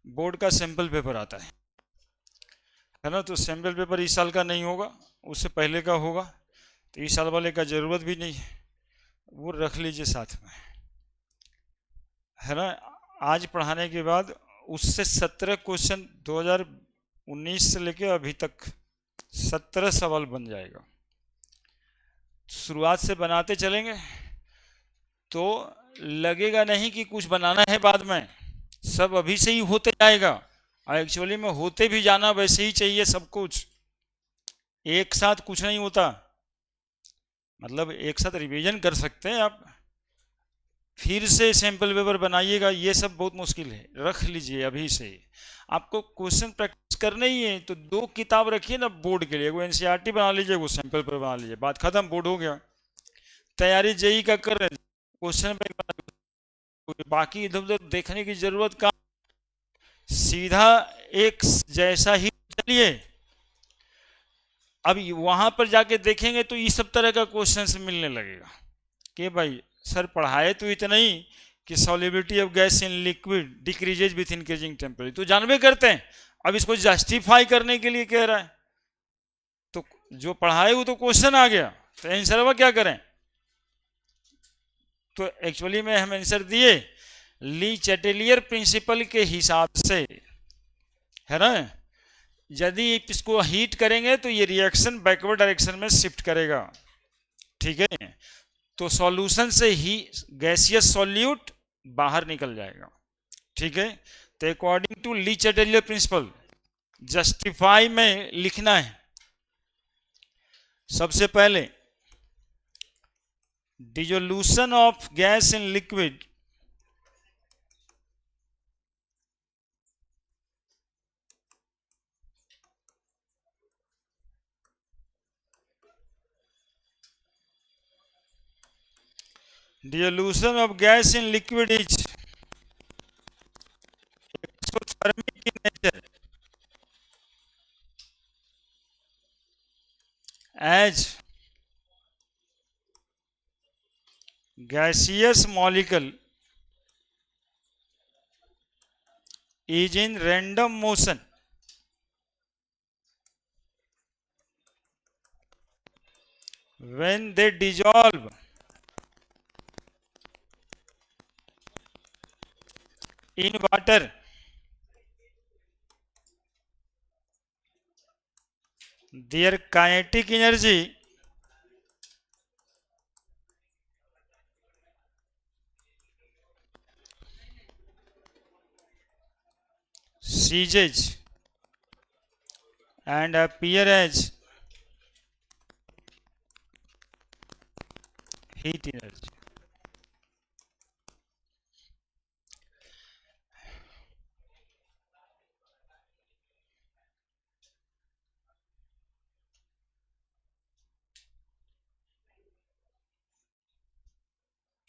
बोर्ड का सैंपल पेपर आता है ना। तो सैंपल पेपर इस साल का नहीं होगा, उससे पहले का होगा। तो इस साल वाले का ज़रूरत भी नहीं है, वो रख लीजिए साथ में, है ना। आज पढ़ाने के बाद उससे 17 क्वेश्चन 2019 से लेके अभी तक 17 सवाल बन जाएगा। शुरुआत से बनाते चलेंगे तो लगेगा नहीं कि कुछ बनाना है बाद में, सब अभी से ही होते जाएगा। और एक्चुअली में होते भी जाना वैसे ही चाहिए सब कुछ, एक साथ कुछ नहीं होता। मतलब एक साथ रिवीजन कर सकते हैं आप, फिर से सैंपल पेपर बनाइएगा, ये सब बहुत मुश्किल है। रख लीजिए अभी से, आपको क्वेश्चन प्रैक्टिस करना ही है तो 2 किताब रखिए ना बोर्ड के लिए, वो एनसीईआरटी बना लीजिए, वो सैंपल पेपर बना लीजिए, बात खत्म, बोर्ड हो गया। तैयारी जेई का कर रहे हैं, क्वेश्चन बैंक, बाकी इधर उधर देखने की जरूरत का, सीधा एक जैसा ही चलिए। अब वहां पर जाके देखेंगे तो इस सब तरह का क्वेश्चन मिलने लगेगा कि भाई सर पढ़ाए तो इतना ही कि solubility of gas in liquid decreases with increasing temperature, तो जानबे करते हैं, अब इसको जस्टिफाई करने के लिए कह रहा है। तो जो पढ़ाए वो तो क्वेश्चन आ गया, तो आंसर वह क्या करें। तो एक्चुअली में हम आंसर दिए ली चैटेलियर प्रिंसिपल के हिसाब से, है ना। यदि इसको हीट करेंगे तो ये रिएक्शन बैकवर्ड डायरेक्शन में शिफ्ट करेगा, ठीक है। तो सॉल्यूशन से ही गैसियस सॉल्यूट बाहर निकल जाएगा, ठीक है। तो according to Le Chatelier principle justify में लिखना है सबसे पहले, dissolution of gas in liquid Dilution of gas in liquid is exothermic in nature as gaseous molecule is in random motion when they dissolve in water. Their kinetic energy ceases and appear as heat energy.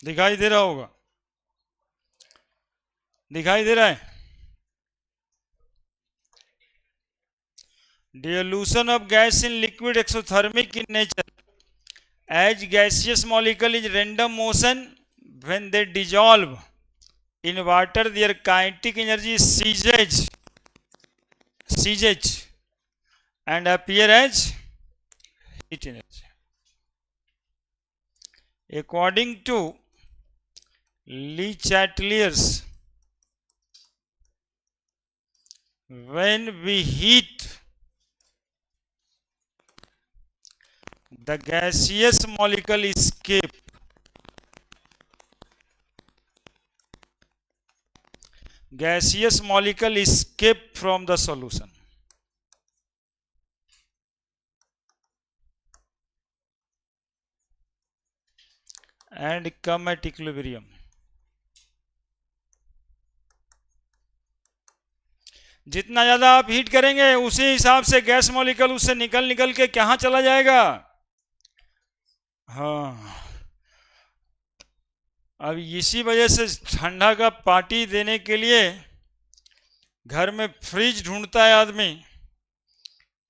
दिखाई दे रहा होगा, दिखाई दे रहा है। Dilution of gas in liquid exothermic in nature as gaseous molecule is random motion when they dissolve in water. Their kinetic energy ceases and appear as heat energy. According to Le Chatelier's, when we heat the gaseous molecule escape from the solution and come at equilibrium. जितना ज़्यादा आप heat करेंगे उसी हिसाब से gas molecule उससे निकल के कहाँ चला जाएगा। हाँ, अब इसी वजह से ठंडा का पार्टी देने के लिए घर में फ्रिज ढूंढता है आदमी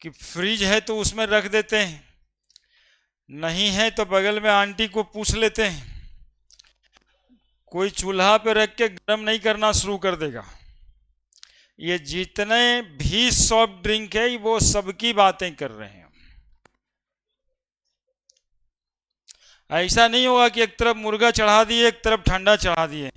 कि फ्रिज है तो उसमें रख देते हैं, नहीं है तो बगल में आंटी को पूछ लेते हैं, कोई चूल्हा पे रख के गर्म नहीं करना शुरू कर देगा। ये जितने भी सॉफ्ट ड्रिंक है वो सबकी बातें कर रहे हैं। ऐसा नहीं होगा कि एक तरफ मुर्गा चढ़ा दिए एक तरफ ठंडा चढ़ा दिए।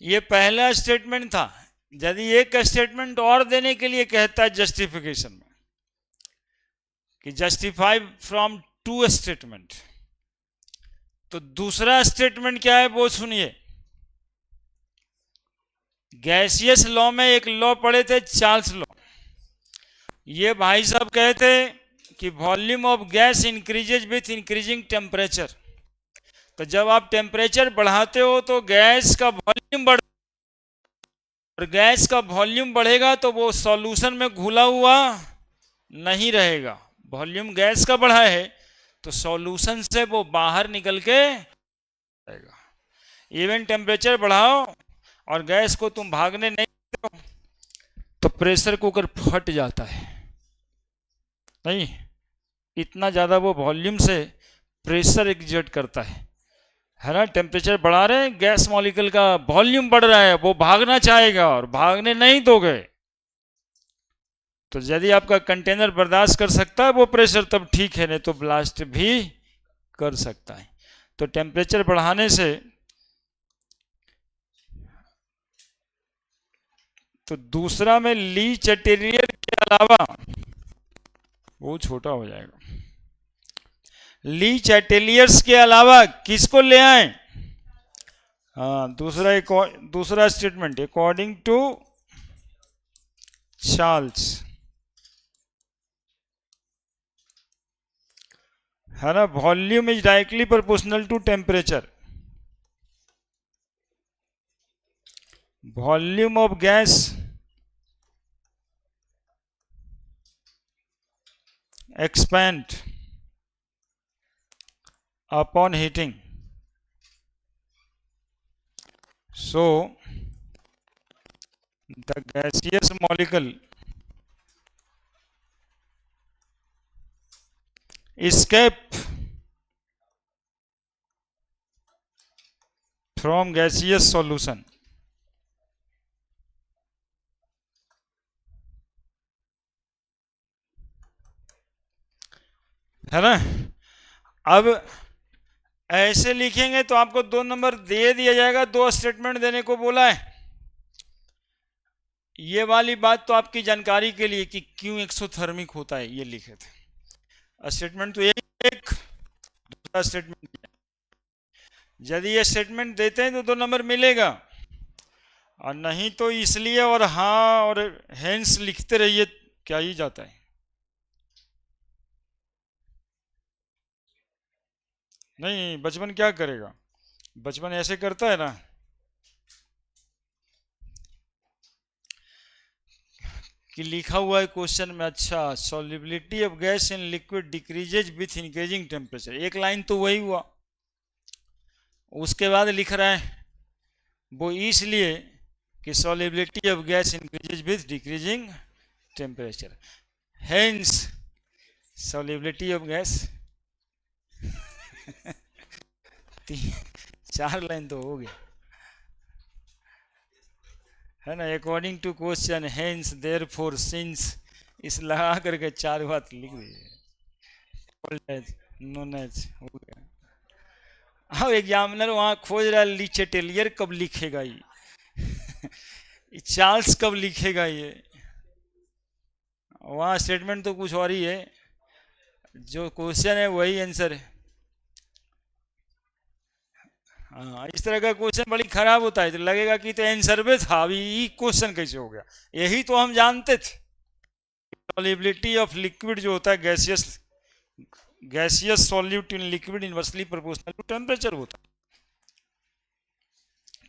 ये पहला स्टेटमेंट था। यदि एक स्टेटमेंट और देने के लिए कहता है जस्टिफिकेशन में कि जस्टिफाई फ्रॉम टू स्टेटमेंट, तो दूसरा स्टेटमेंट क्या है वो सुनिए। गैसियस लॉ में एक लॉ पढ़े थे, चार्ल्स लॉ। ये भाई साहब कहते कि volume of gas increases with increasing temperature. तो जब आप टेम्परेचर बढ़ाते हो तो गैस का वॉल्यूम बढ़, और गैस का वॉल्यूम बढ़ेगा तो वो सॉल्यूशन में घुला हुआ नहीं रहेगा। वॉल्यूम गैस का बढ़ा है तो सॉल्यूशन से वो बाहर निकल के रहेगा। इवन टेम्परेचर बढ़ाओ और गैस को तुम भागने नहीं दो तो प्रेशर कुकर फट जाता है। नहीं, इतना ज़्यादा वो वॉल्यूम से प्रेशर एग्जर्ट करता है ना। टेम्परेचर बढ़ा रहे हैं, गैस मॉलिक्यूल का वॉल्यूम बढ़ रहा है, वो भागना चाहेगा और भागने नहीं दोगे तो यदि आपका कंटेनर बर्दाश्त कर सकता है वो प्रेशर तब ठीक है, नहीं तो ब्लास्ट भी कर सकता है। तो टेम्परेचर बढ़ाने से तो दूसरा में ली चैटेलियर के अलावा, वो छोटा हो जाएगा, ली चैटेलियर्स के अलावा किसको ले आए? हाँ, दूसरा स्टेटमेंट अकॉर्डिंग टू चार्ल्स, है ना। Volume is directly proportional to temperature. Volume of gas expand upon heating, so the gaseous molecule escape from gaseous solution, है ना। अब ऐसे लिखेंगे तो आपको 2 नंबर दे दिया जाएगा, 2 स्टेटमेंट देने को बोला है। ये वाली बात तो आपकी जानकारी के लिए कि क्यों एक्सोथर्मिक होता है ये लिखे थे। स्टेटमेंट तो एक, दूसरा स्टेटमेंट। यदि ये स्टेटमेंट देते हैं तो 2 नंबर मिलेगा, और नहीं तो इसलिए और हाँ और हेंस लिखते रहिए, क्या ही जाता है। नहीं, बचपन क्या करेगा, बचपन ऐसे करता है ना। कि लिखा हुआ है क्वेश्चन में, अच्छा solubility of gas in liquid decreases with increasing temperature, एक लाइन तो वही हुआ। उसके बाद लिख रहा है वो इसलिए कि solubility of gas increases with decreasing temperature, hence solubility of gas. 4 line तो हो गया, है ना। According to question, hence, therefore, since, इस लगा करके 4 बात लिख दीजिए, नॉन एज हो गया। अब एग्जामिनर वहां खोज रहा है ली चैटेलियर कब लिखेगा ये चार्ल्स कब लिखेगा ये। वहां स्टेटमेंट तो कुछ और ही है, जो क्वेश्चन है वही आंसर है। हाँ, इस तरह का क्वेश्चन बड़ी खराब होता है, तो लगेगा कि तो आंसर में था, अभी ये क्वेश्चन कैसे हो गया। यही तो हम जानते थे, सॉल्युबिलिटी ऑफ लिक्विड जो होता है gaseous solute in liquid inversely proportional to temperature होता है।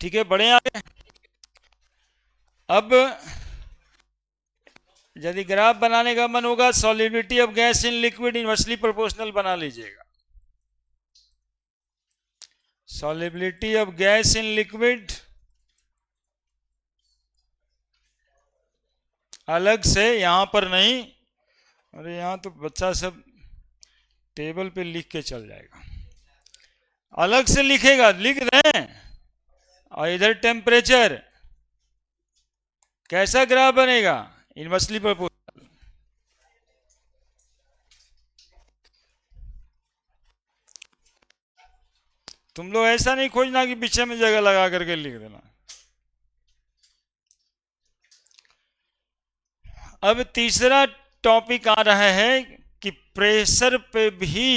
ठीक है, बढ़े आगे। अब यदि ग्राफ बनाने का मन होगा, solubility of gas in liquid inversely proportional बना लीजिएगा। Solubility of gas in liquid अलग से, यहां पर नहीं, अरे यहां तो बच्चा सब टेबल पे लिख के चल जाएगा, अलग से लिखेगा, लिख दें। और इधर टेम्परेचर, कैसा ग्राफ बनेगा, इनवर्सली प्रोपोर्शनल। तुम लोग ऐसा नहीं खोजना कि पीछे में जगह लगा करके लिख देना। अब तीसरा टॉपिक आ रहा है कि प्रेशर पे भी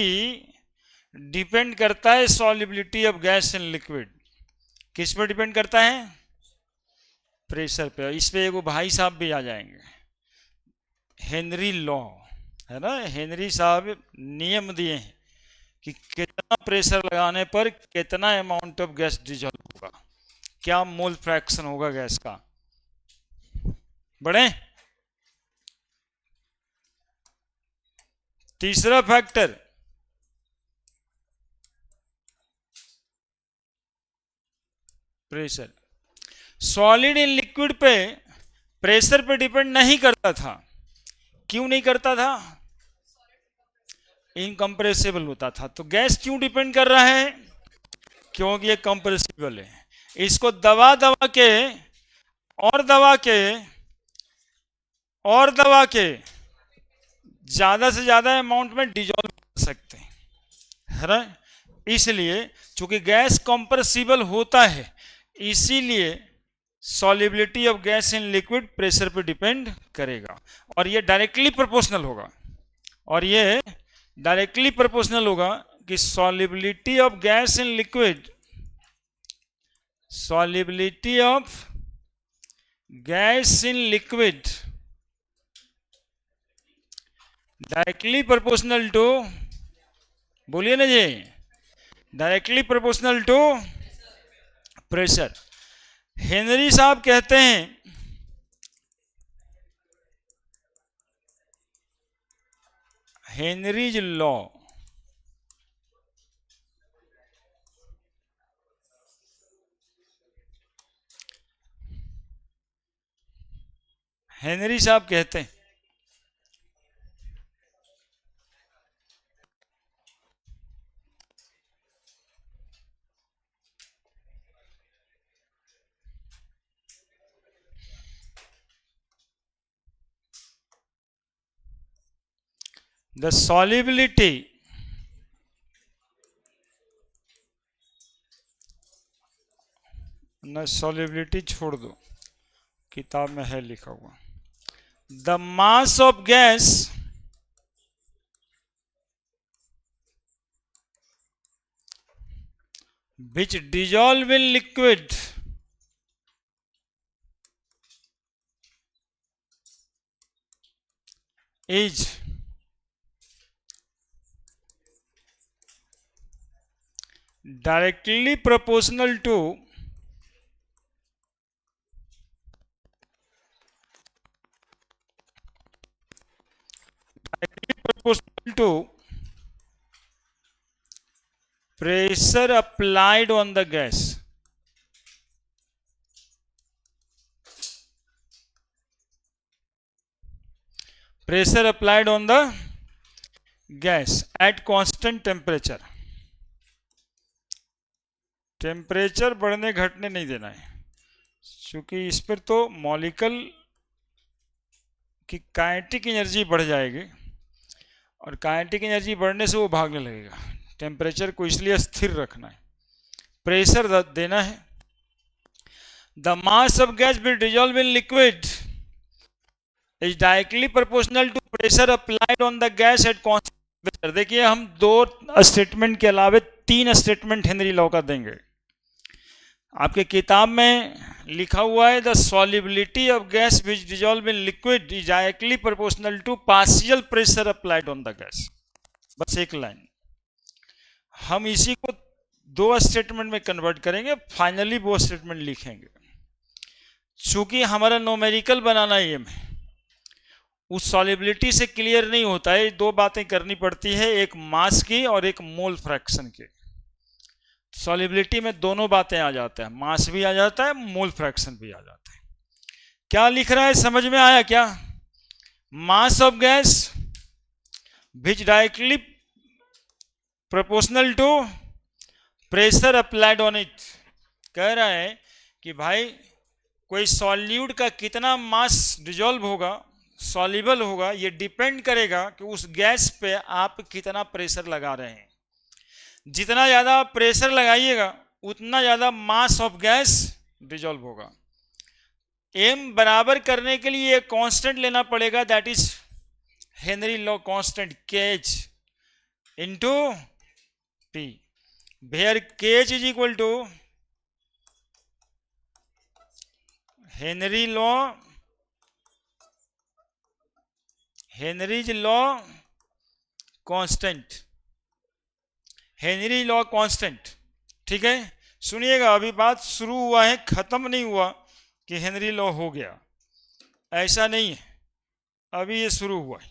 डिपेंड करता है solubility of gas in liquid. किस पर डिपेंड करता है, प्रेशर पे। इस पे एगो भाई साहब भी आ जाएंगे, हेनरी लॉ है ना, हेनरी साहब नियम दिए हैं कि कितना प्रेशर लगाने पर कितना अमाउंट ऑफ गैस डिजॉल्व होगा, क्या मोल फ्रैक्शन होगा गैस का। बढ़े, तीसरा factor pressure. Solid in liquid पे प्रेशर पे डिपेंड नहीं करता था। क्यों नहीं करता था, इनकम्प्रेसिबल होता था। तो गैस क्यों डिपेंड कर रहा है, क्योंकि ये कंप्रेसिबल है। इसको दबा दबा के और दबा के और दबा के ज्यादा से ज्यादा अमाउंट में डिजॉल्व कर सकते हैं, है ना। इसलिए चूंकि गैस कंप्रेसिबल होता है, इसीलिए solubility of gas in liquid pressure पर डिपेंड करेगा। और ये डायरेक्टली प्रोपोर्शनल होगा, और ये डायरेक्टली प्रोपोर्शनल होगा कि solubility of gas in liquid, solubility of gas in liquid directly proportional to, बोलिए ना जी, directly proportional to pressure. Henry साहब कहते हैं हेनरीज लॉ, हेनरी साहब कहते हैं the solubility न, solubility छोड़ दो, किताब में है लिखा हुआ, the mass of gas which dissolve in liquid is directly proportional to pressure applied on the gas. Pressure applied on the gas at constant temperature. Temperature बढ़ने घटने नहीं देना है, क्योंकि इस पर तो मॉलिक्यूल की काइनेटिक एनर्जी बढ़ जाएगी, और काइनेटिक एनर्जी बढ़ने से वो भागने लगेगा। टेम्परेचर को इसलिए स्थिर रखना है, प्रेशर देना है। The mass of gas will dissolve in liquid is directly proportional to pressure applied on the gas at constant temperature. देखिए, हम 2 स्टेटमेंट के अलावे 3 स्टेटमेंट हेनरी लॉ का देंगे। आपके किताब में लिखा हुआ है the solubility of gas which dissolve in liquid is directly proportional to partial pressure applied on the gas. बस एक लाइन, हम इसी को दो स्टेटमेंट में कन्वर्ट करेंगे, फाइनली वो स्टेटमेंट लिखेंगे। चूंकि हमारा न्यूमेरिकल बनाना एम है, उस सॉल्युबिलिटी से क्लियर नहीं होता है, दो बातें करनी पड़ती है, एक मास की और एक मोल फ्रैक्शन की। सॉल्युबिलिटी में दोनों बातें आ जाता है, मास भी आ जाता है, मोल फ्रैक्शन भी आ जाता है। क्या लिख रहा है, समझ में आया क्या? Mass of gas which directly proportional to pressure applied on it. कह रहा है कि भाई कोई सॉल्यूट का कितना मास डिजोल्व होगा, सॉल्युबल होगा, ये डिपेंड करेगा कि उस गैस पे आप कितना प्रेशर लगा रहे हैं। जितना ज़्यादा प्रेशर लगाइएगा उतना ज़्यादा मास ऑफ गैस डिजोल्व होगा। एम बराबर करने के लिए एक कांस्टेंट लेना पड़ेगा, that is Henry law constant KH into P, where KH is equal to Henry's law constant, Henry law constant. ठीक है, सुनिएगा, अभी बात शुरू हुआ है, खत्म नहीं हुआ कि हेनरी लॉ हो गया, ऐसा नहीं है, अभी ये शुरू हुआ है।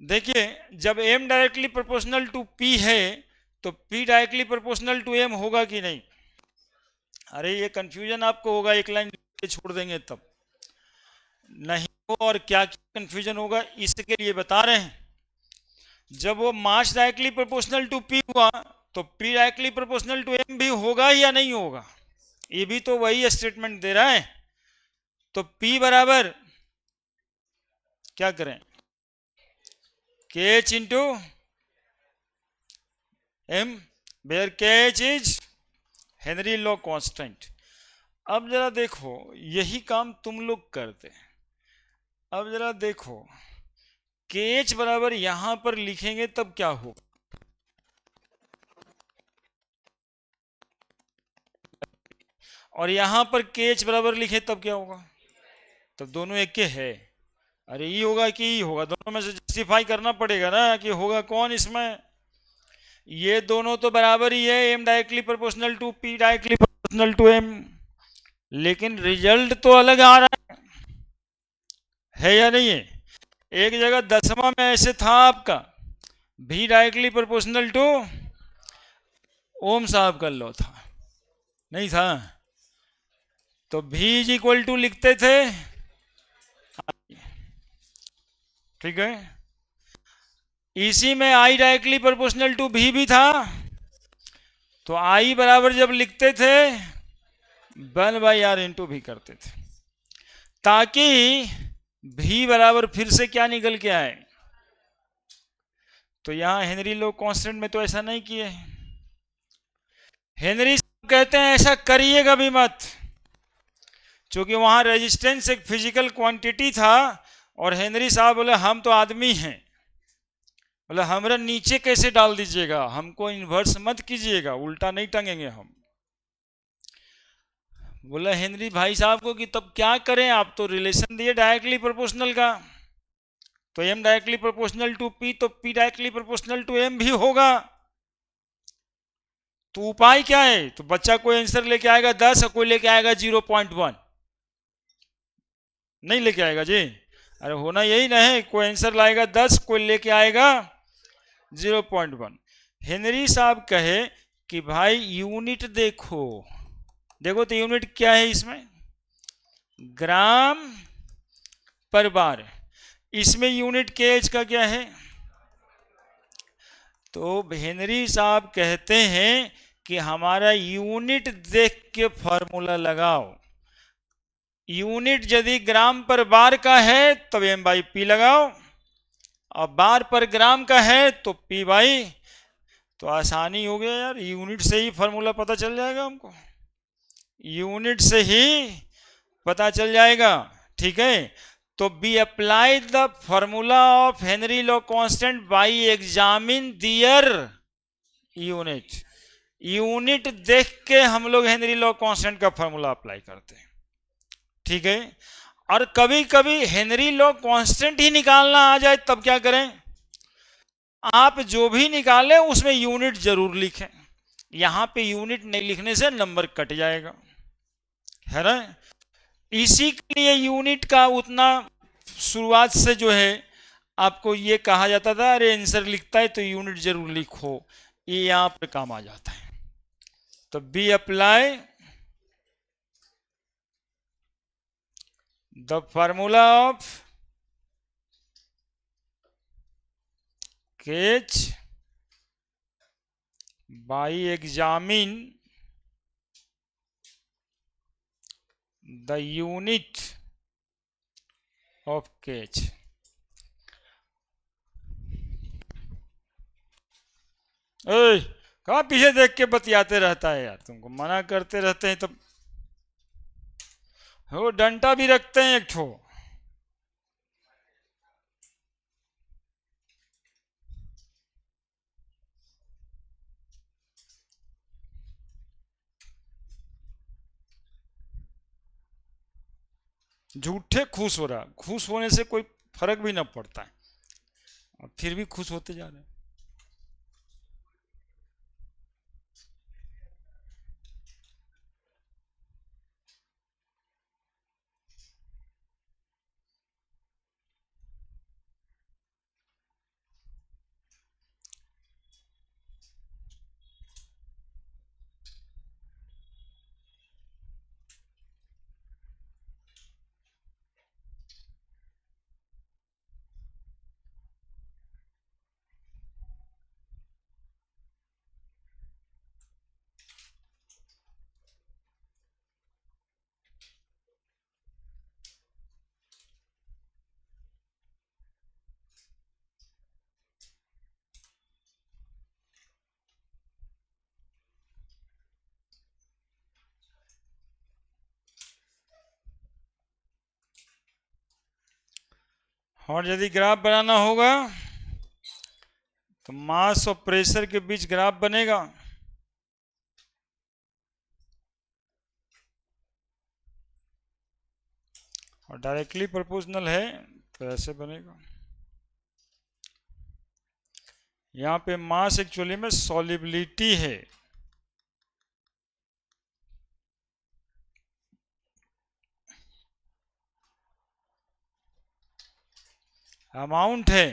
देखिए, जब m directly proportional to p है तो p directly proportional to m होगा कि नहीं? अरे ये कंफ्यूजन आपको होगा, एक लाइन छोड़ देंगे तब नहीं हो, और क्या कंफ्यूजन होगा इसके लिए बता रहे हैं। जब वो mass directly proportional to p हुआ तो p directly proportional to m भी होगा या नहीं होगा? ये भी तो वही स्टेटमेंट दे रहा है। तो P बराबर क्या करें, KH into M, where KH is Henry law constant. अब जरा देखो, यही काम तुम लोग करते हैं। अब जरा देखो, KH बराबर यहां पर लिखेंगे तब क्या होगा, और यहां पर KH बराबर लिखे तब क्या होगा? तब दोनों एक के है। अरे ये होगा कि ये होगा, दोनों में से जस्टिफाई करना पड़ेगा ना कि होगा कौन इसमें। ये दोनों तो बराबर ही है, m directly proportional to p directly proportional to m, लेकिन रिजल्ट तो अलग आ रहा है या नहीं है? एक जगह 10वां में ऐसे था आपका v directly proportional two ohm साहब का लॉ था, नहीं था? तो v इज इक्वल टू लिखते थे, ठीक है। इसी में I directly proportional to v भी था, तो I बराबर जब लिखते थे 1/r इंटू v करते थे, ताकि v बराबर फिर से क्या निकल के आए। तो यहां हेनरी लॉ कांस्टेंट में तो ऐसा नहीं किए। हेनरी कहते हैं ऐसा करिएगा भी मत, क्योंकि वहां रेजिस्टेंस एक फिजिकल क्वांटिटी था, और हेनरी साहब बोले हम तो आदमी हैं, बोले हमारा नीचे कैसे डाल दीजिएगा, हमको इन्वर्स मत कीजिएगा, उल्टा नहीं टंगेंगे हम। बोला हेनरी भाई साहब को कि तब क्या करें, आप तो रिलेशन दिए डायरेक्टली प्रोपोर्शनल का, तो m directly proportional to p, तो p directly proportional to m भी होगा। तो उपाय क्या है? तो बच्चा कोई आंसर लेके आएगा 10 और कोई लेके आएगा 0.1, नहीं लेके आएगा जी। अरे होना यही ना है, कोई आंसर लाएगा 10, कोई लेके आएगा 0.1। हेनरी साहब कहे कि भाई यूनिट देखो, देखो तो यूनिट क्या है इसमें, ग्राम पर बार। इसमें यूनिट KH का क्या है? तो हेनरी साहब कहते हैं कि हमारा यूनिट देख के फॉर्मूला लगाओ। यूनिट यदि ग्राम पर बार का है तब m/p लगाओ, और बार पर ग्राम का है तो p/, तो आसानी हो गया यार, यूनिट से ही फॉर्मूला पता चल जाएगा हमको, यूनिट से ही पता चल जाएगा। ठीक है, तो be apply the formula of Henry law constant by examine their unit. Unit देख के हम लोग हेनरी लॉ कांस्टेंट का फॉर्मूला अप्लाई करते हैं। ठीक है, और कभी कभी हेनरी लॉ कांस्टेंट ही निकालना आ जाए तब क्या करें, आप जो भी निकालें उसमें यूनिट जरूर लिखें। यहां पे यूनिट नहीं लिखने से नंबर कट जाएगा, है ना। इसी के लिए यूनिट का उतना शुरुआत से जो है आपको ये कहा जाता था, अरे आंसर लिखता है तो यूनिट जरूर लिखो, ये यहां पर काम आ जाता है। तो be apply the formula of K H by examine the unit of K H. कहाँ पीछे देख के बतियाते रहता है यार, तुमको मना करते रहते हैं तब। वो डंडा भी रखते हैं एक ठो। झूठे खुश हो रहा, खुश होने से कोई फर्क भी ना पड़ता है, और फिर भी खुश होते जा रहे हैं। और यदि ग्राफ बनाना होगा तो मास और प्रेशर के बीच ग्राफ बनेगा। और डायरेक्टली प्रोपोर्शनल है तो ऐसे बनेगा। यहाँ पे मास एक्चुअली में सॉल्युबिलिटी है, अमाउंट है।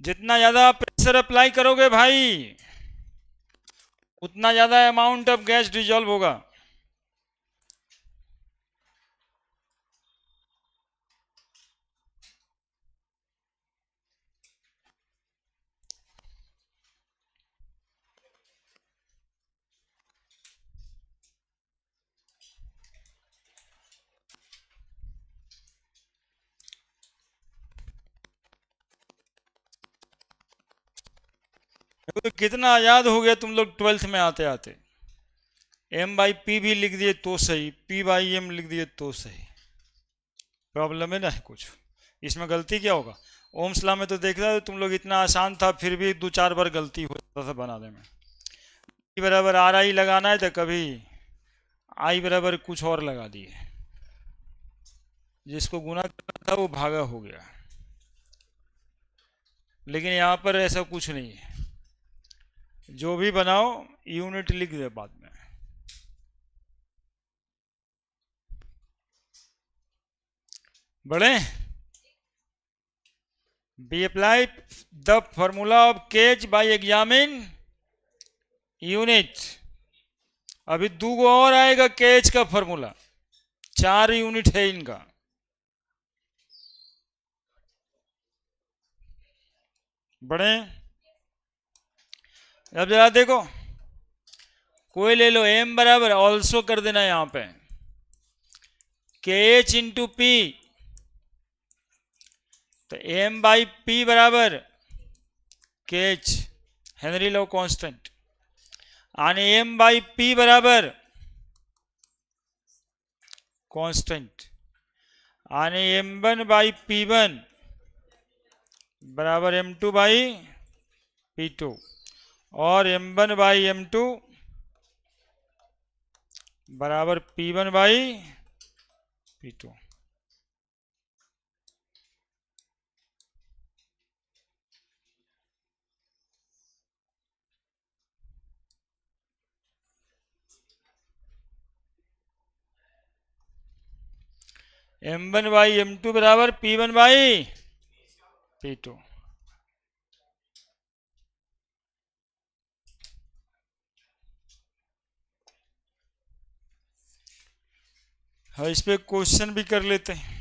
जितना ज्यादा प्रेशर अप्लाई करोगे भाई, उतना ज्यादा अमाउंट ऑफ गैस डिजॉल्व होगा। तो कितना आजाद हो गया तुम लोग 12th में आते आते। एम बाई पी भी लिख दिए तो सही, पी बाई एम लिख दिए तो सही। प्रॉब्लम है ना कुछ, इसमें गलती क्या होगा। ओम्स लॉ में तो देख रहा है तुम लोग, इतना आसान था फिर भी 2-4 बार गलती हो जाता था बनाने में। ई बराबर आर आई लगाना है तो कभी आई बराबर कुछ और लगा दिए, जिसको गुना करना था वो भागा हो गया। लेकिन यहाँ पर ऐसा कुछ नहीं है, जो भी बनाओ यूनिट लिख दे बाद में। बढ़े। Be apply the formula of KH by examine unit. अभी 2 और आएगा केज का फॉर्मूला, 4 यूनिट है इनका। बढ़े। अब जरा देखो, कोई ले लो, एम बराबर ऑल्सो कर देना यहां पे के एच इंटू पी, तो एम बाई पी बराबर K H Henry law constant, आणि एम बाई पी बराबर कांस्टेंट, आणि M one by P one बराबर M two by P two, और M one by M two बराबर P one by P two. M1/M2 बराबर P1/P2। हाँ, इस पे क्वेश्चन भी कर लेते हैं।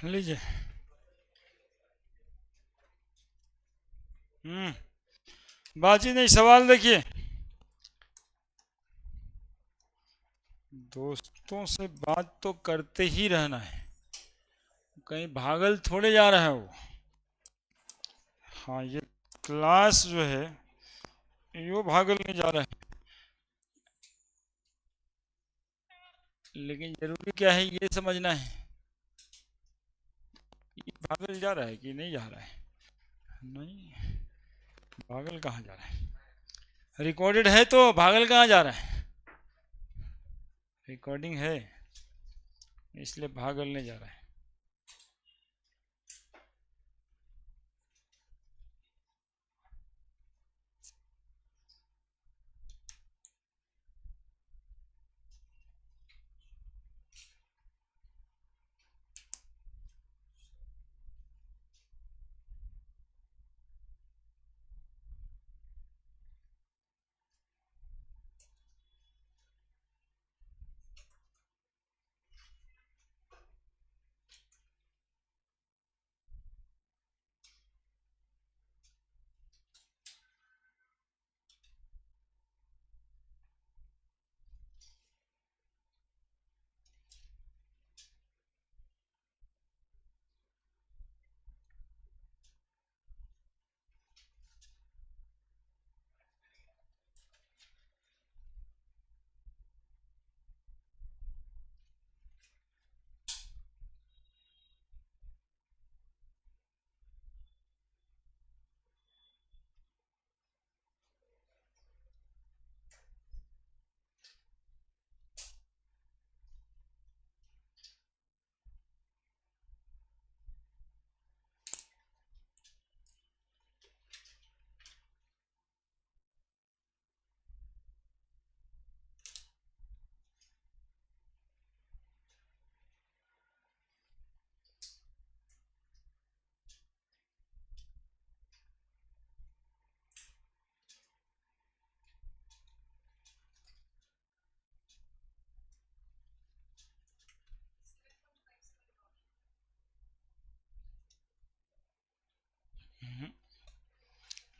लीजिए। बातचीत नहीं, सवाल देखिए। दोस्तों से बात तो करते ही रहना है, कहीं भागल थोड़े जा रहा है वो। हाँ, ये क्लास जो है यो भागल नहीं जा रहा है, लेकिन जरूरी क्या है ये समझना है, ये भागल जा रहा है कि नहीं जा रहा है। नहीं, भागल कहाँ जा रहा है? रिकॉर्डेड है तो भागल कहाँ जा रहा है? रिकॉर्डिंग है, इसलिए भागल नहीं जा रहा है।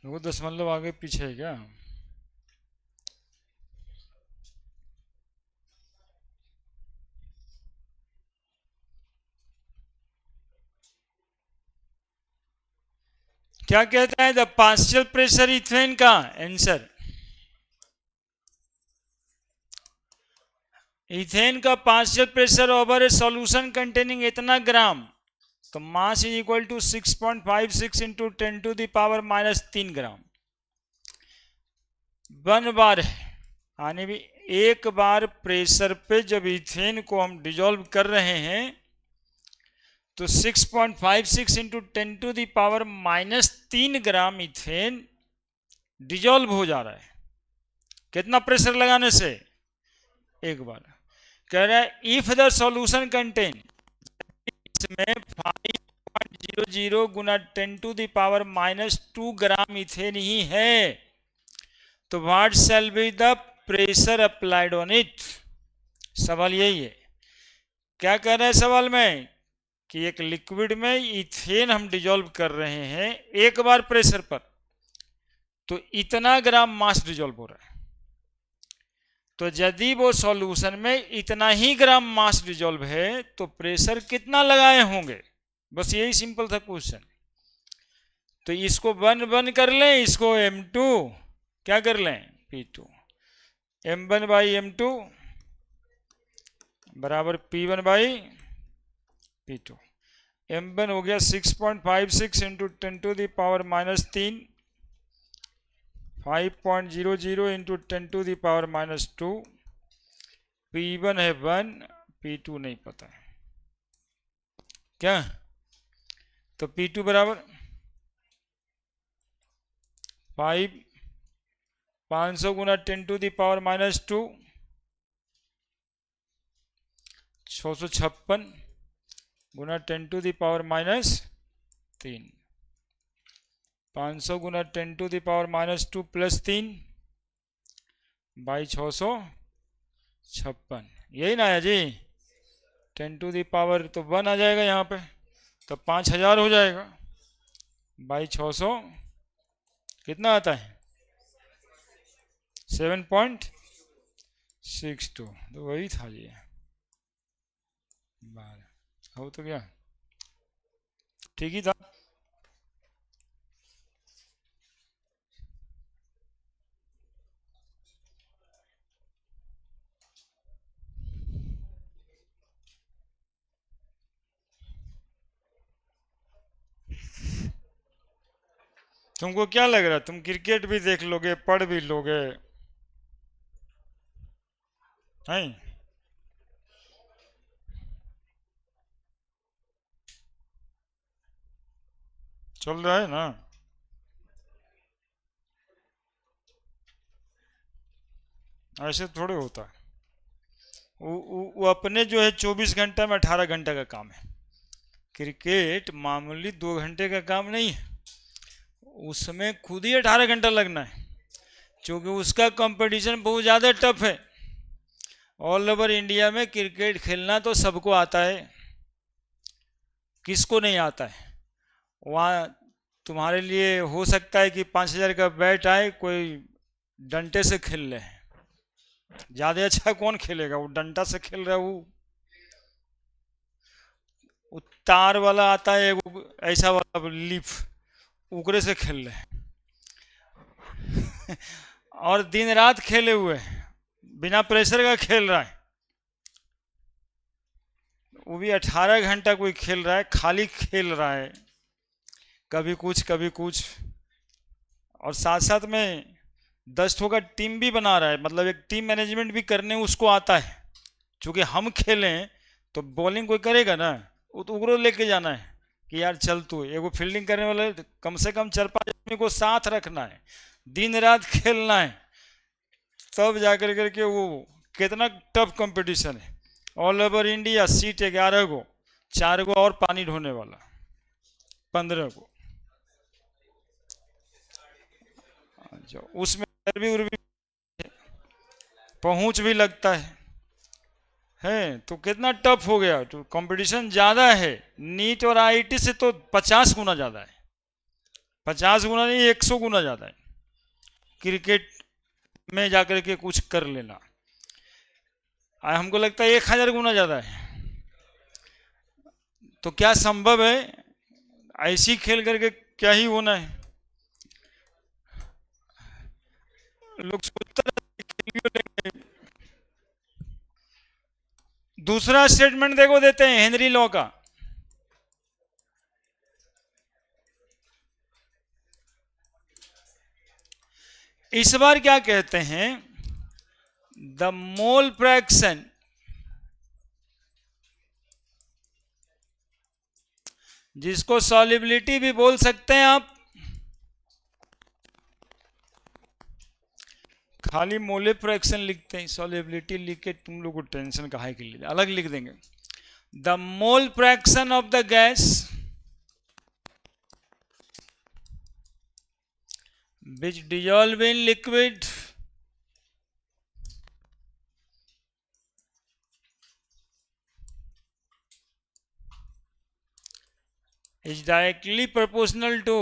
वो दशमलव आगे पीछे है क्या? क्या कहता है द पार्शियल प्रेशर इथेन का आंसर, इथेन का partial pressure over a solution containing इतना ग्राम, तो mass is equal to 6.56 into 10⁻³ gram. 1 bar है, यानी भी एक बार प्रेशर पे जब इथेन को हम डिजोल्व कर रहे हैं तो 6.56 इंटू 10⁻³ ग्राम इथेन डिजोल्व हो जा रहा है। कितना प्रेशर लगाने से? एक बार। कह रहा है इफ द सॉल्यूशन कंटेन, इसमें 5.00 गुना 10⁻² ग्राम इथेन ही है, तो what shall be the pressure applied on it. सवाल यही है। क्या कह रहे हैं सवाल में कि एक लिक्विड में इथेन हम डिजोल्व कर रहे हैं एक बार प्रेशर पर, तो इतना ग्राम मास डिजोल्व हो रहा है, तो यदि वो सॉल्यूशन में इतना ही ग्राम मास डिजोल्व है तो प्रेशर कितना लगाए होंगे। बस यही सिंपल था क्वेश्चन। तो इसको 1 कर लें, इसको m2 क्या कर लें, P2, m1/m2 बराबर P1/P2। m1 हो गया 6.56 इंटू 10⁻³ 5.00 इंटू 10⁻²। P1 है 1, P2 नहीं पता है क्या, तो P2 बराबर 500 गुना 10⁻², 656 गुना 10⁻³ 500 गुना 10⁻² प्लस 3 बाई 656, यही ना है जी। 10⁻तो 1 आ जाएगा यहाँ पे, तो 5000 हो जाएगा बाई 600, कितना आता है 7.62, तो वही था जी। हो तो क्या ठीक ही था। तुमको क्या लग रहा है, तुम क्रिकेट भी देख लोगे, पढ़ भी लोगे, हैं? चल रहा है ना। ऐसे थोड़े होता है। वो अपने जो है 24 घंटा में 18 घंटा का काम है। क्रिकेट मामूली 2 घंटे का काम नहीं है, उसमें खुद ही 18 घंटा लगना है, क्योंकि उसका कंपटीशन बहुत ज़्यादा टफ है। ऑल ओवर इंडिया में क्रिकेट खेलना तो सबको आता है, किसको नहीं आता है। वहाँ तुम्हारे लिए हो सकता है कि 5000 का बैट आए, कोई डंटे से खेल ले, ज़्यादा अच्छा कौन खेलेगा, वो डंटा से खेल रहा है, वो तार वाला आता है, वो ऐसा वाला लीफ, उकरे से खेल रहे और दिन रात खेले हुए बिना प्रेशर का खेल रहा है, वो भी 18 घंटा कोई खेल रहा है, खाली खेल रहा है, कभी कुछ कभी कुछ, और साथ साथ में 10 ठो का टीम भी बना रहा है, मतलब एक टीम मैनेजमेंट भी करने उसको आता है। क्योंकि हम खेलें तो बॉलिंग कोई करेगा ना, वो तो उगरो लेके जाना है कि यार चल तू, एगो फील्डिंग करने वाले कम से कम 4-5 आदमी को साथ रखना है, दिन रात खेलना है, तब जाकर करके वो कितना टफ कंपटीशन है। ऑल ओवर इंडिया सीट 11 को, 4 को और पानी ढोने वाला 15 को, उसमें भी पहुंच भी लगता है, तो कितना टफ हो गया, तो कंपटीशन ज़्यादा है। नीट और आईआईटी से तो 50 गुना ज़्यादा है, 50 गुना नहीं 100 गुना ज़्यादा है क्रिकेट में जाकर के कुछ कर लेना। हमको लगता है 1000 गुना ज़्यादा है। तो क्या संभव है, ऐसी खेल करके क्या ही होना है। लोग सोचते रहते हैं कि Galileo लेंगे। दूसरा स्टेटमेंट देखो देते हैं हेनरी लॉ का। इस बार क्या कहते हैं, द मोल फ्रैक्शन, जिसको सॉल्युबिलिटी भी बोल सकते हैं आप, खाली मोले फ्रैक्शन लिखते हैं, सॉल्युबिलिटी लिख के तुम लोग को टेंशन काहे के लिए, अलग लिख देंगे। The mole fraction of the gas which dissolve in liquid is directly proportional to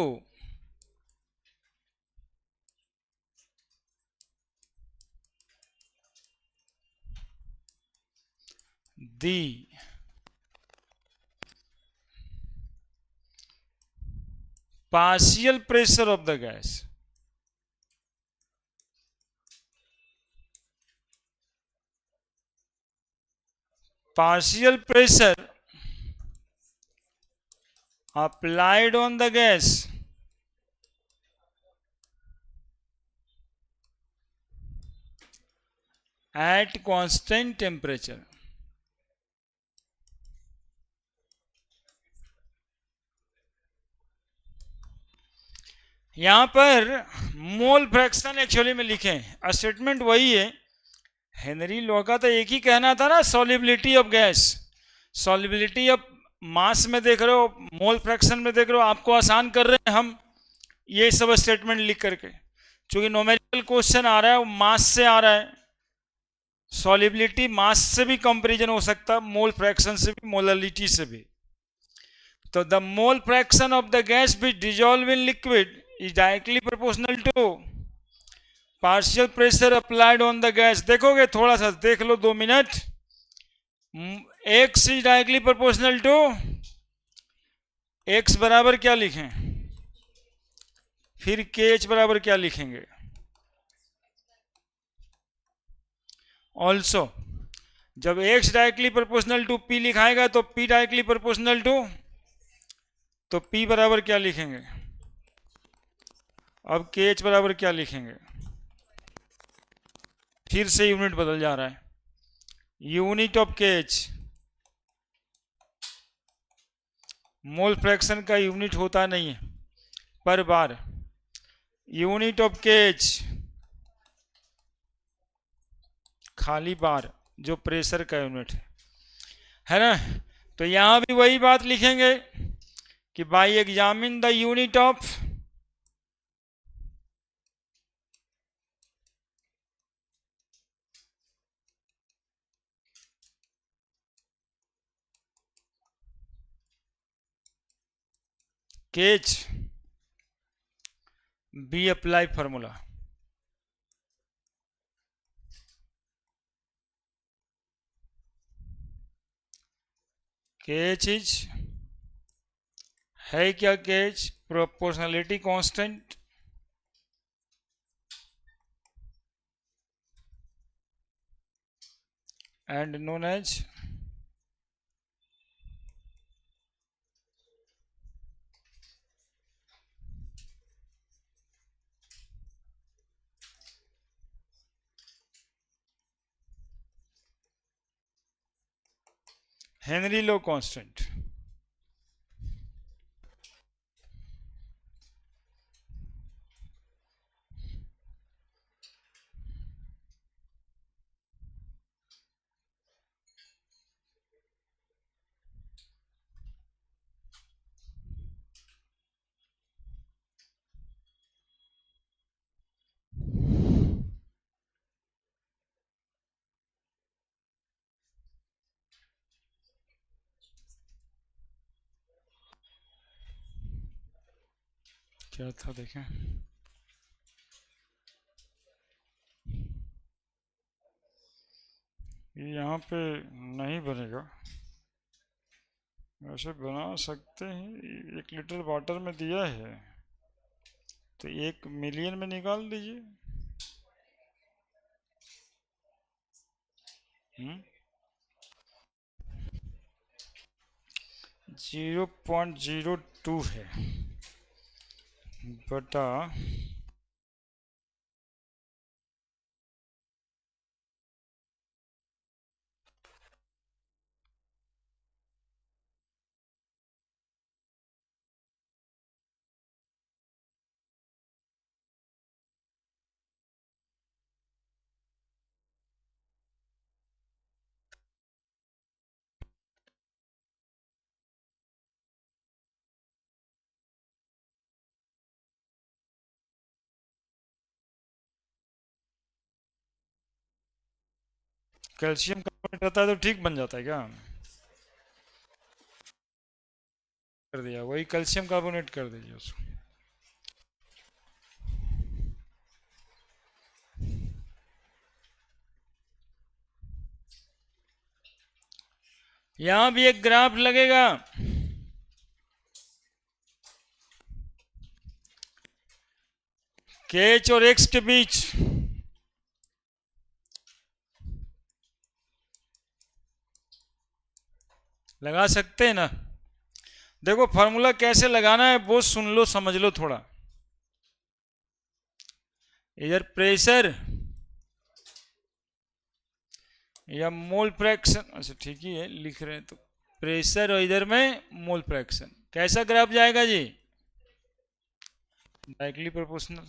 the partial pressure of the gas. Partial pressure applied on the gas at constant temperature. यहां पर मोल फ्रैक्शन एक्चुअली में लिखें, statement वही है। Henry law का तो एक ही कहना था ना, solubility of gas, solubility of mass में देख रहे हो, मोल फ्रैक्शन में देख रहे हो, आपको आसान कर रहे हैं हम ये सब स्टेटमेंट लिख करके। चूंकि नोमेरिकल क्वेश्चन आ रहा है, वो मास से आ रहा है, सॉल्युबिलिटी मास से भी कंपैरिजन हो सकता है, मोल फ्रैक्शन से भी, मोलरिटी से भी। तो the mole fraction of the gas which dissolve in liquid is directly proportional to partial pressure applied on the gas. देखोगे थोड़ा सा देख लो, 2 minute. X is directly proportional to, X बराबर क्या लिखें, फिर के एच बराबर क्या लिखेंगे, ऑल्सो जब X directly proportional to P लिखाएगा तो पी डायरेक्टली प्रोपोर्शनल टू, तो पी बराबर क्या लिखेंगे, अब के एच बराबर क्या लिखेंगे, फिर से यूनिट बदल जा रहा है, यूनिट ऑफ के एच, मोल फ्रैक्शन का यूनिट होता नहीं है पर बार, यूनिट ऑफ के एच खाली बार, जो प्रेशर का यूनिट है ना। तो यहां भी वही बात लिखेंगे कि by examine the unit of KH be apply formula. KH is है क्या, KH proportionality constant and known as Henry law constant. क्या था देखें, ये यहाँ पे नहीं बनेगा, वैसे बना सकते हैं। 1 लीटर वाटर में दिया है तो 1 मिलियन में निकाल दीजिए, 0.02 है बटा कैल्शियम कार्बोनेट रहता है तो ठीक बन जाता है क्या? कर दिया, वही कैल्शियम कार्बोनेट कर दीजिए उसको। यहां भी एक ग्राफ लगेगा, के एच और एक्स के बीच। लगा सकते हैं ना? देखो फॉर्मूला कैसे लगाना है वो सुन लो, समझ लो थोड़ा। इधर प्रेशर या मोल फ्रैक्शन, अच्छा ठीक ही है लिख रहे हैं तो, प्रेशर और इधर में मोल फ्रैक्शन। कैसा ग्राफ जाएगा जी? Directly proportional.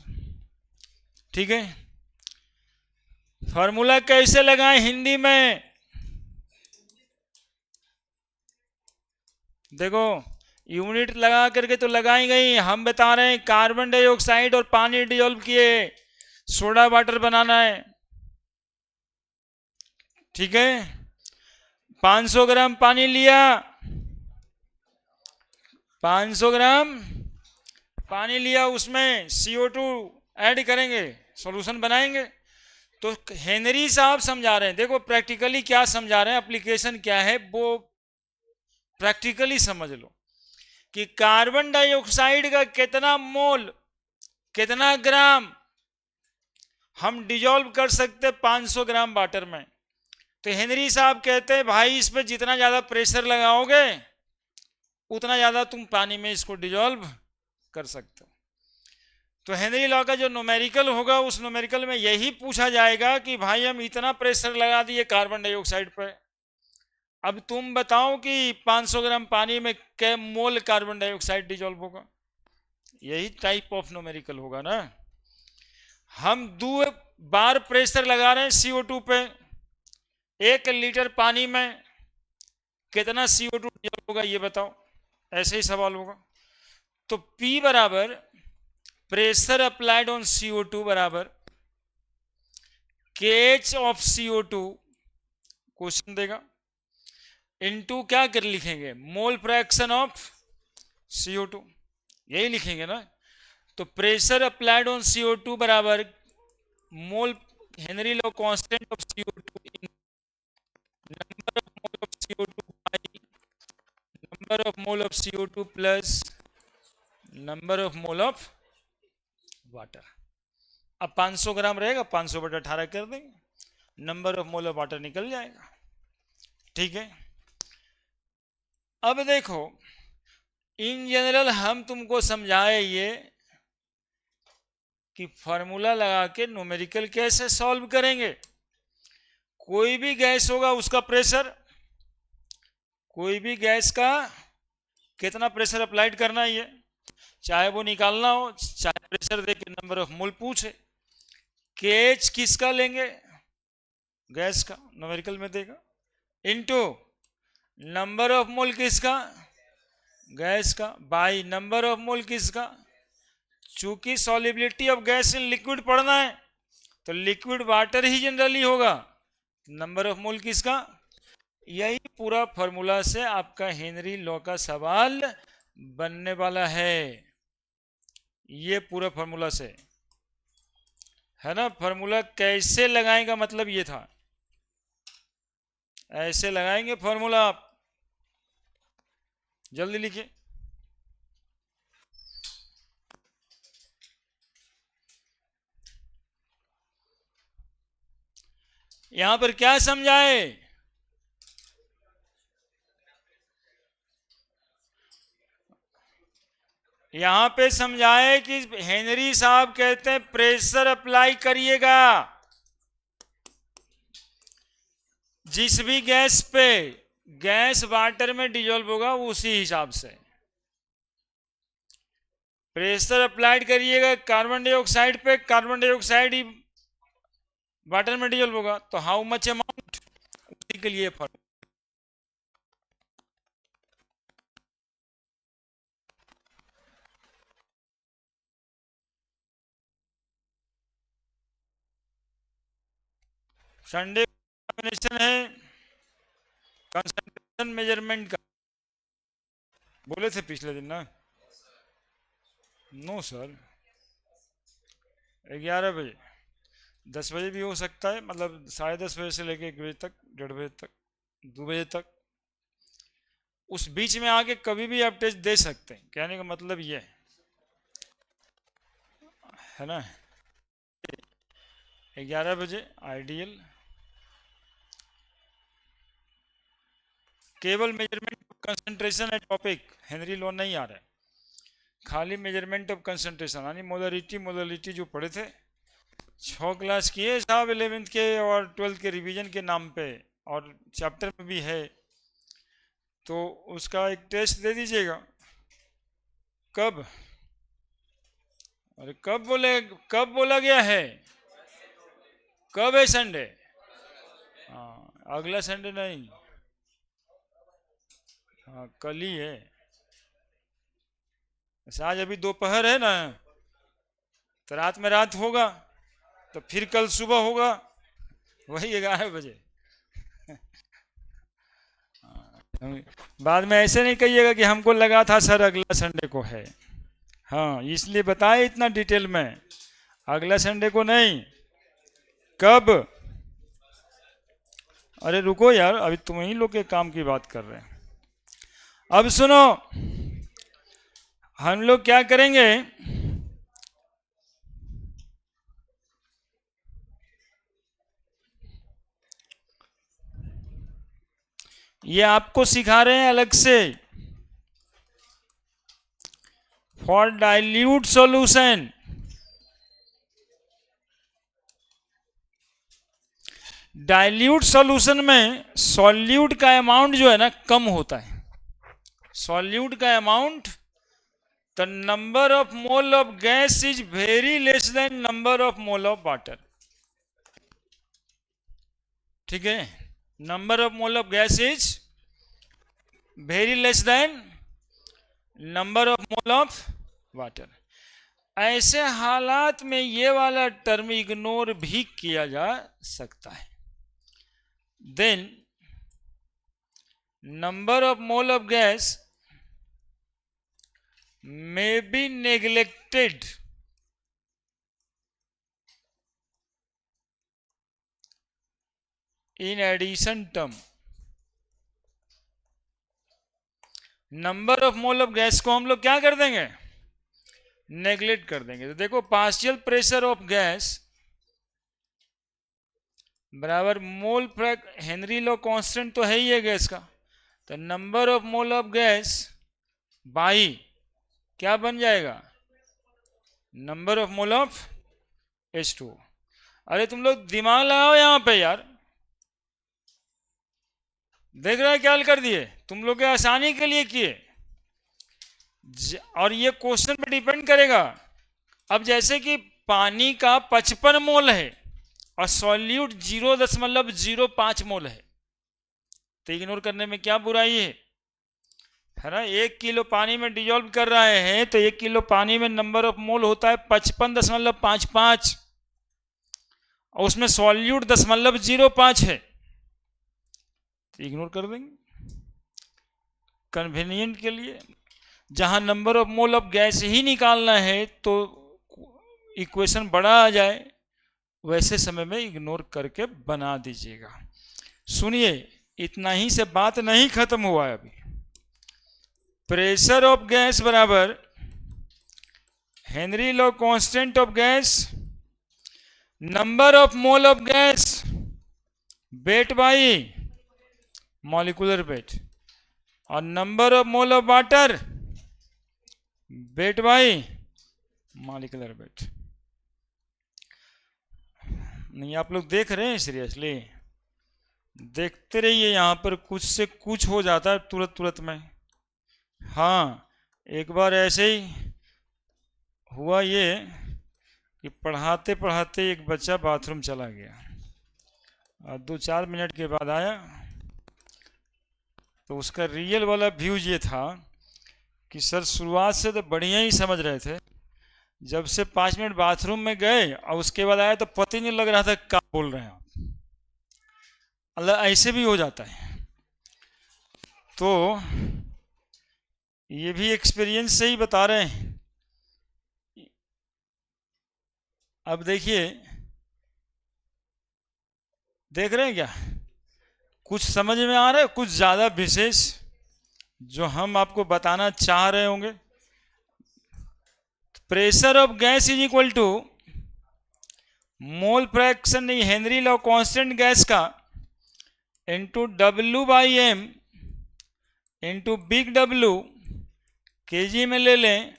ठीक है, फॉर्मूला कैसे लगाएं हिंदी में? देखो यूनिट लगा करके तो लगाई गई, हम बता रहे हैं कार्बन डाइऑक्साइड और पानी डिजोल्व किए, सोडा वाटर बनाना है। ठीक है, 500 ग्राम पानी लिया, 500 ग्राम पानी लिया, उसमें CO2 ऐड करेंगे, सॉल्यूशन बनाएंगे। तो हेनरी साहब समझा रहे हैं, देखो प्रैक्टिकली क्या समझा रहे हैं, एप्लीकेशन क्या है वो प्रैक्टिकली समझ लो कि कार्बन डाइऑक्साइड का कितना मोल, कितना ग्राम हम डिजोल्व कर सकते 500 ग्राम वाटर में। तो हेनरी साहब कहते हैं भाई इस पे जितना ज्यादा प्रेशर लगाओगे उतना ज्यादा तुम पानी में इसको डिजोल्व कर सकते हो। तो हेनरी लॉ का जो न्यूमेरिकल होगा उस न्यूमेरिकल में यही पूछा जाएगा कि भाई हम इतना प्रेशर लगा दिए कार्बन डाइऑक्साइड पर, अब तुम बताओ कि 500 ग्राम पानी में कै मोल कार्बन डाइऑक्साइड डिजोल्व होगा। यही टाइप ऑफ न्यूमेरिकल होगा ना। हम 2 बार प्रेशर लगा रहे हैं CO2 पे, 1 लीटर पानी में कितना CO2 डिजोल्व होगा ये बताओ, ऐसे ही सवाल होगा। तो P बराबर प्रेशर अप्लाइड ऑन CO2 बराबर KH ऑफ CO2 क्वेश्चन देगा, इनटू क्या कर लिखेंगे, मोल फ्रैक्शन ऑफ CO2, यही लिखेंगे ना। तो प्रेशर अप्लाइड ऑन CO2 बराबर mole, Henry law constant of CO2 in number of mole of CO2 by number of mole of CO2 plus number of mole of water. अब 500 gram रहेगा, 500 बटा 18 कर देंगे, number of mole of water निकल जाएगा। ठीक है, अब देखो इन जनरल हम तुमको समझाए ये कि फॉर्मूला लगा के न्यूमेरिकल कैसे सॉल्व करेंगे। कोई भी गैस होगा उसका प्रेशर, कोई भी गैस का कितना प्रेशर अप्लाइड करना है ये, चाहे वो निकालना हो चाहे प्रेशर दे के नंबर ऑफ मोल पूछे। केएच किसका लेंगे, गैस का, न्यूमेरिकल में देगा, इनटू नंबर ऑफ मोल किसका, गैस का, बाई नंबर ऑफ मोल किसका। चूंकि solubility of gas in liquid पढ़ना है तो लिक्विड वाटर ही जनरली होगा, नंबर ऑफ मोल किसका। यही पूरा फॉर्मूला से आपका हेनरी लॉ का सवाल बनने वाला है, ये पूरा फॉर्मूला से है ना। फॉर्मूला कैसे लगाएगा मतलब ये था, ऐसे लगाएंगे फॉर्मूला आप, जल्दी लिखिए। यहां पर क्या समझाए? यहां पे समझाए कि हेनरी साहब कहते हैं प्रेशर अप्लाई करिएगा जिस भी गैस पे, गैस वाटर में डिजोल्व होगा उसी हिसाब से प्रेशर अप्लाइड करिएगा। कार्बन डाइऑक्साइड पे, कार्बन डाइऑक्साइड ही वाटर में डिजोल्व होगा, तो हाउ मच अमाउंट, उसी के लिए फर्क। संडे कॉम्बिनेशन है कंसंट्रेशन मेजरमेंट का, बोले थे पिछले दिन ना। नो सर, 11 बजे, 10 बजे भी हो सकता है, मतलब 10:30 बजे से लेके 1 बजे तक, 1:30 बजे तक, 2 बजे तक, उस बीच में आके कभी भी आप टेस्ट दे सकते हैं। कहने का मतलब ये है ना, 11 बजे आइडियल। केवल मेजरमेंट कंसंट्रेशन है टॉपिक, हेनरी लॉ नहीं आ रहा है, खाली मेजरमेंट ऑफ कंसंट्रेशन, यानी मोलरिटी, मोलरिटी जो पढ़े थे 6 क्लास किए साहब 11th के और 12th के रिवीजन के नाम पे, और चैप्टर में भी है, तो उसका एक टेस्ट दे दीजिएगा। कब? अरे कब बोले, कब बोला गया है? कब है? संडे? हाँ, अगला संडे नहीं, हाँ कल ही है। आज अभी दोपहर है ना, तो रात में रात होगा, तो फिर कल सुबह होगा वही 11 बजे। बाद में ऐसे नहीं कहिएगा कि हमको लगा था सर अगला संडे को है। हाँ, इसलिए बताए इतना डिटेल में, अगला संडे को नहीं, कब? अरे रुको यार, अभी तुम ही लोग के काम की बात कर रहे हैं। अब सुनो, हम लोग क्या करेंगे, ये आपको सिखा रहे हैं अलग से, for dilute solution. Dilute solution में सॉल्यूट का अमाउंट जो है ना कम होता है, सॉल्यूट का amount, the number of mole of gas is very less than number of mole of water. ठीक है, number of mole of gas is very less than number of mole of water. ऐसे हालात में ये वाला term ignore भी किया जा सकता है। Then number of mole of gas may be neglected in addition term। Number of mole of gas को हम लोग क्या कर देंगे, नेग्लेक्ट कर देंगे। तो देखो, पार्शियल प्रेशर ऑफ गैस बराबर mole fraction, Henry law constant तो है ही है गैस का, तो number of mole of gas by क्या बन जाएगा, number of mole of H2। अरे तुम लोग दिमाग लगाओ यहां पे यार, देख रहे हैं क्या हल कर दिए, तुम लोग के आसानी के लिए किए, और ये क्वेश्चन पे डिपेंड करेगा। अब जैसे कि पानी का 55 मोल है और सॉल्यूट 0.05 मोल है, तो इग्नोर करने में क्या बुराई है ना। 1 किलो पानी में डिजोल्व कर रहे हैं, तो 1 किलो पानी में नंबर ऑफ मोल होता है 55.55, और उसमें सॉल्यूट 0.05 है, तो इग्नोर कर देंगे कन्वीनियंट के लिए। जहां number of mole of gas ही निकालना है तो इक्वेशन बड़ा आ जाए, वैसे समय में इग्नोर करके बना दीजिएगा। सुनिए, इतना ही से बात नहीं खत्म हुआ है अभी। प्रेशर ऑफ गैस बराबर Henry law constant of gas, number of mole of gas weight by molecular weight, और number of mole of water weight by molecular weight. नहीं आप लोग देख रहे हैं सीरियसली? देखते रहिए, यहाँ पर कुछ से कुछ हो जाता है तुरंत तुरंत में। हाँ, एक बार ऐसे ही हुआ ये कि पढ़ाते पढ़ाते एक बच्चा बाथरूम चला गया और 2-4 मिनट के बाद आया, तो उसका रियल वाला व्यूज ये था कि सर शुरुआत से तो बढ़िया ही समझ रहे थे, जब से 5 मिनट बाथरूम में गए और उसके बाद आया तो पता ही नहीं लग रहा था क्या बोल रहे हैं आप। अल्लाह, ऐसे भी हो जाता है। तो ये भी एक्सपीरियंस से ही बता रहे हैं। अब देखिए, देख रहे हैं क्या? कुछ समझ में आ रहा है? कुछ ज़्यादा विशेष जो हम आपको बताना चाह रहे होंगे। Pressure of gas is equal to mole fraction, नहीं, हेनरी लॉ कांस्टेंट गैस का into W/m into big W KG में ले लें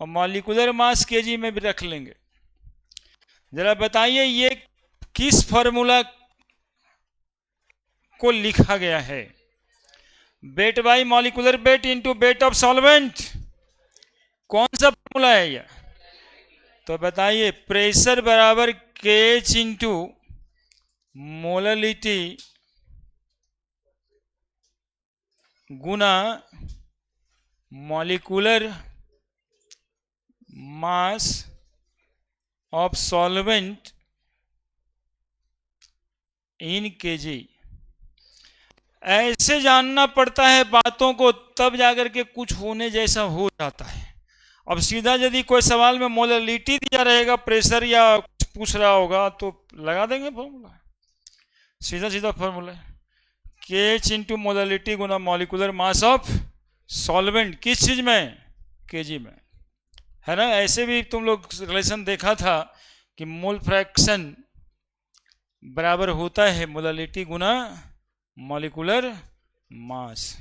और मॉलिक्यूलर मास केजी में भी रख लेंगे। जरा बताइए ये किस फॉर्मूला को लिखा गया है? Wait by molecular weight into weight of solvent. कौन सा फॉर्मूला है ये? तो बताइए, प्रेशर बराबर KH इंटू मोललिटी गुना molecular mass of solvent in KG. ऐसे जानना पड़ता है बातों को, तब जाकर के कुछ होने जैसा हो जाता है। अब सीधा यदि कोई सवाल में मोललिटी दिया रहेगा, प्रेशर या कुछ पूछ रहा होगा, तो लगा देंगे फॉर्मूला, सीधा सीधा फॉर्मूला KH इंटू मोललिटी गुना मॉलिक्यूलर मास ऑफ सॉल्वेंट, किस चीज में? केजी में, है ना? ऐसे भी तुम लोग रिलेशन देखा था कि मोल फ्रैक्शन बराबर होता है मोललिटी गुना मॉलिक्यूलर मास।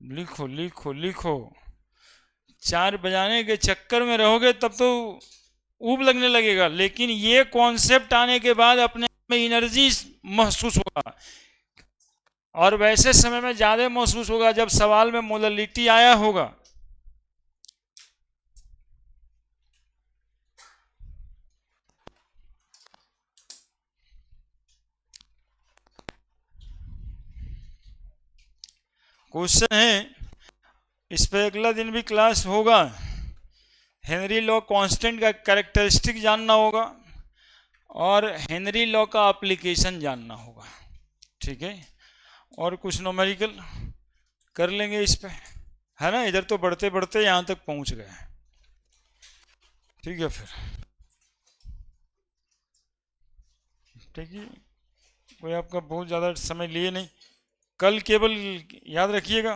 लिखो लिखो लिखो, 4 बजाने के चक्कर में रहोगे तब तो ऊब लगने लगेगा, लेकिन ये कॉन्सेप्ट आने के बाद अपने में एनर्जी महसूस होगा, और वैसे समय में ज्यादा महसूस होगा जब सवाल में मोललिटी आया होगा। क्वेश्चन है, इस पे अगला दिन भी क्लास होगा। हेनरी लॉ कांस्टेंट का कैरेक्टरिस्टिक जानना होगा और हेनरी लॉ का एप्लीकेशन जानना होगा, ठीक है? और कुछ न्यूमेरिकल कर लेंगे इस पे, है ना? इधर तो बढ़ते बढ़ते यहाँ तक पहुँच गए, ठीक है? फिर ठीक है, कोई आपका बहुत ज़्यादा समय लिए नहीं, कल केवल याद रखिएगा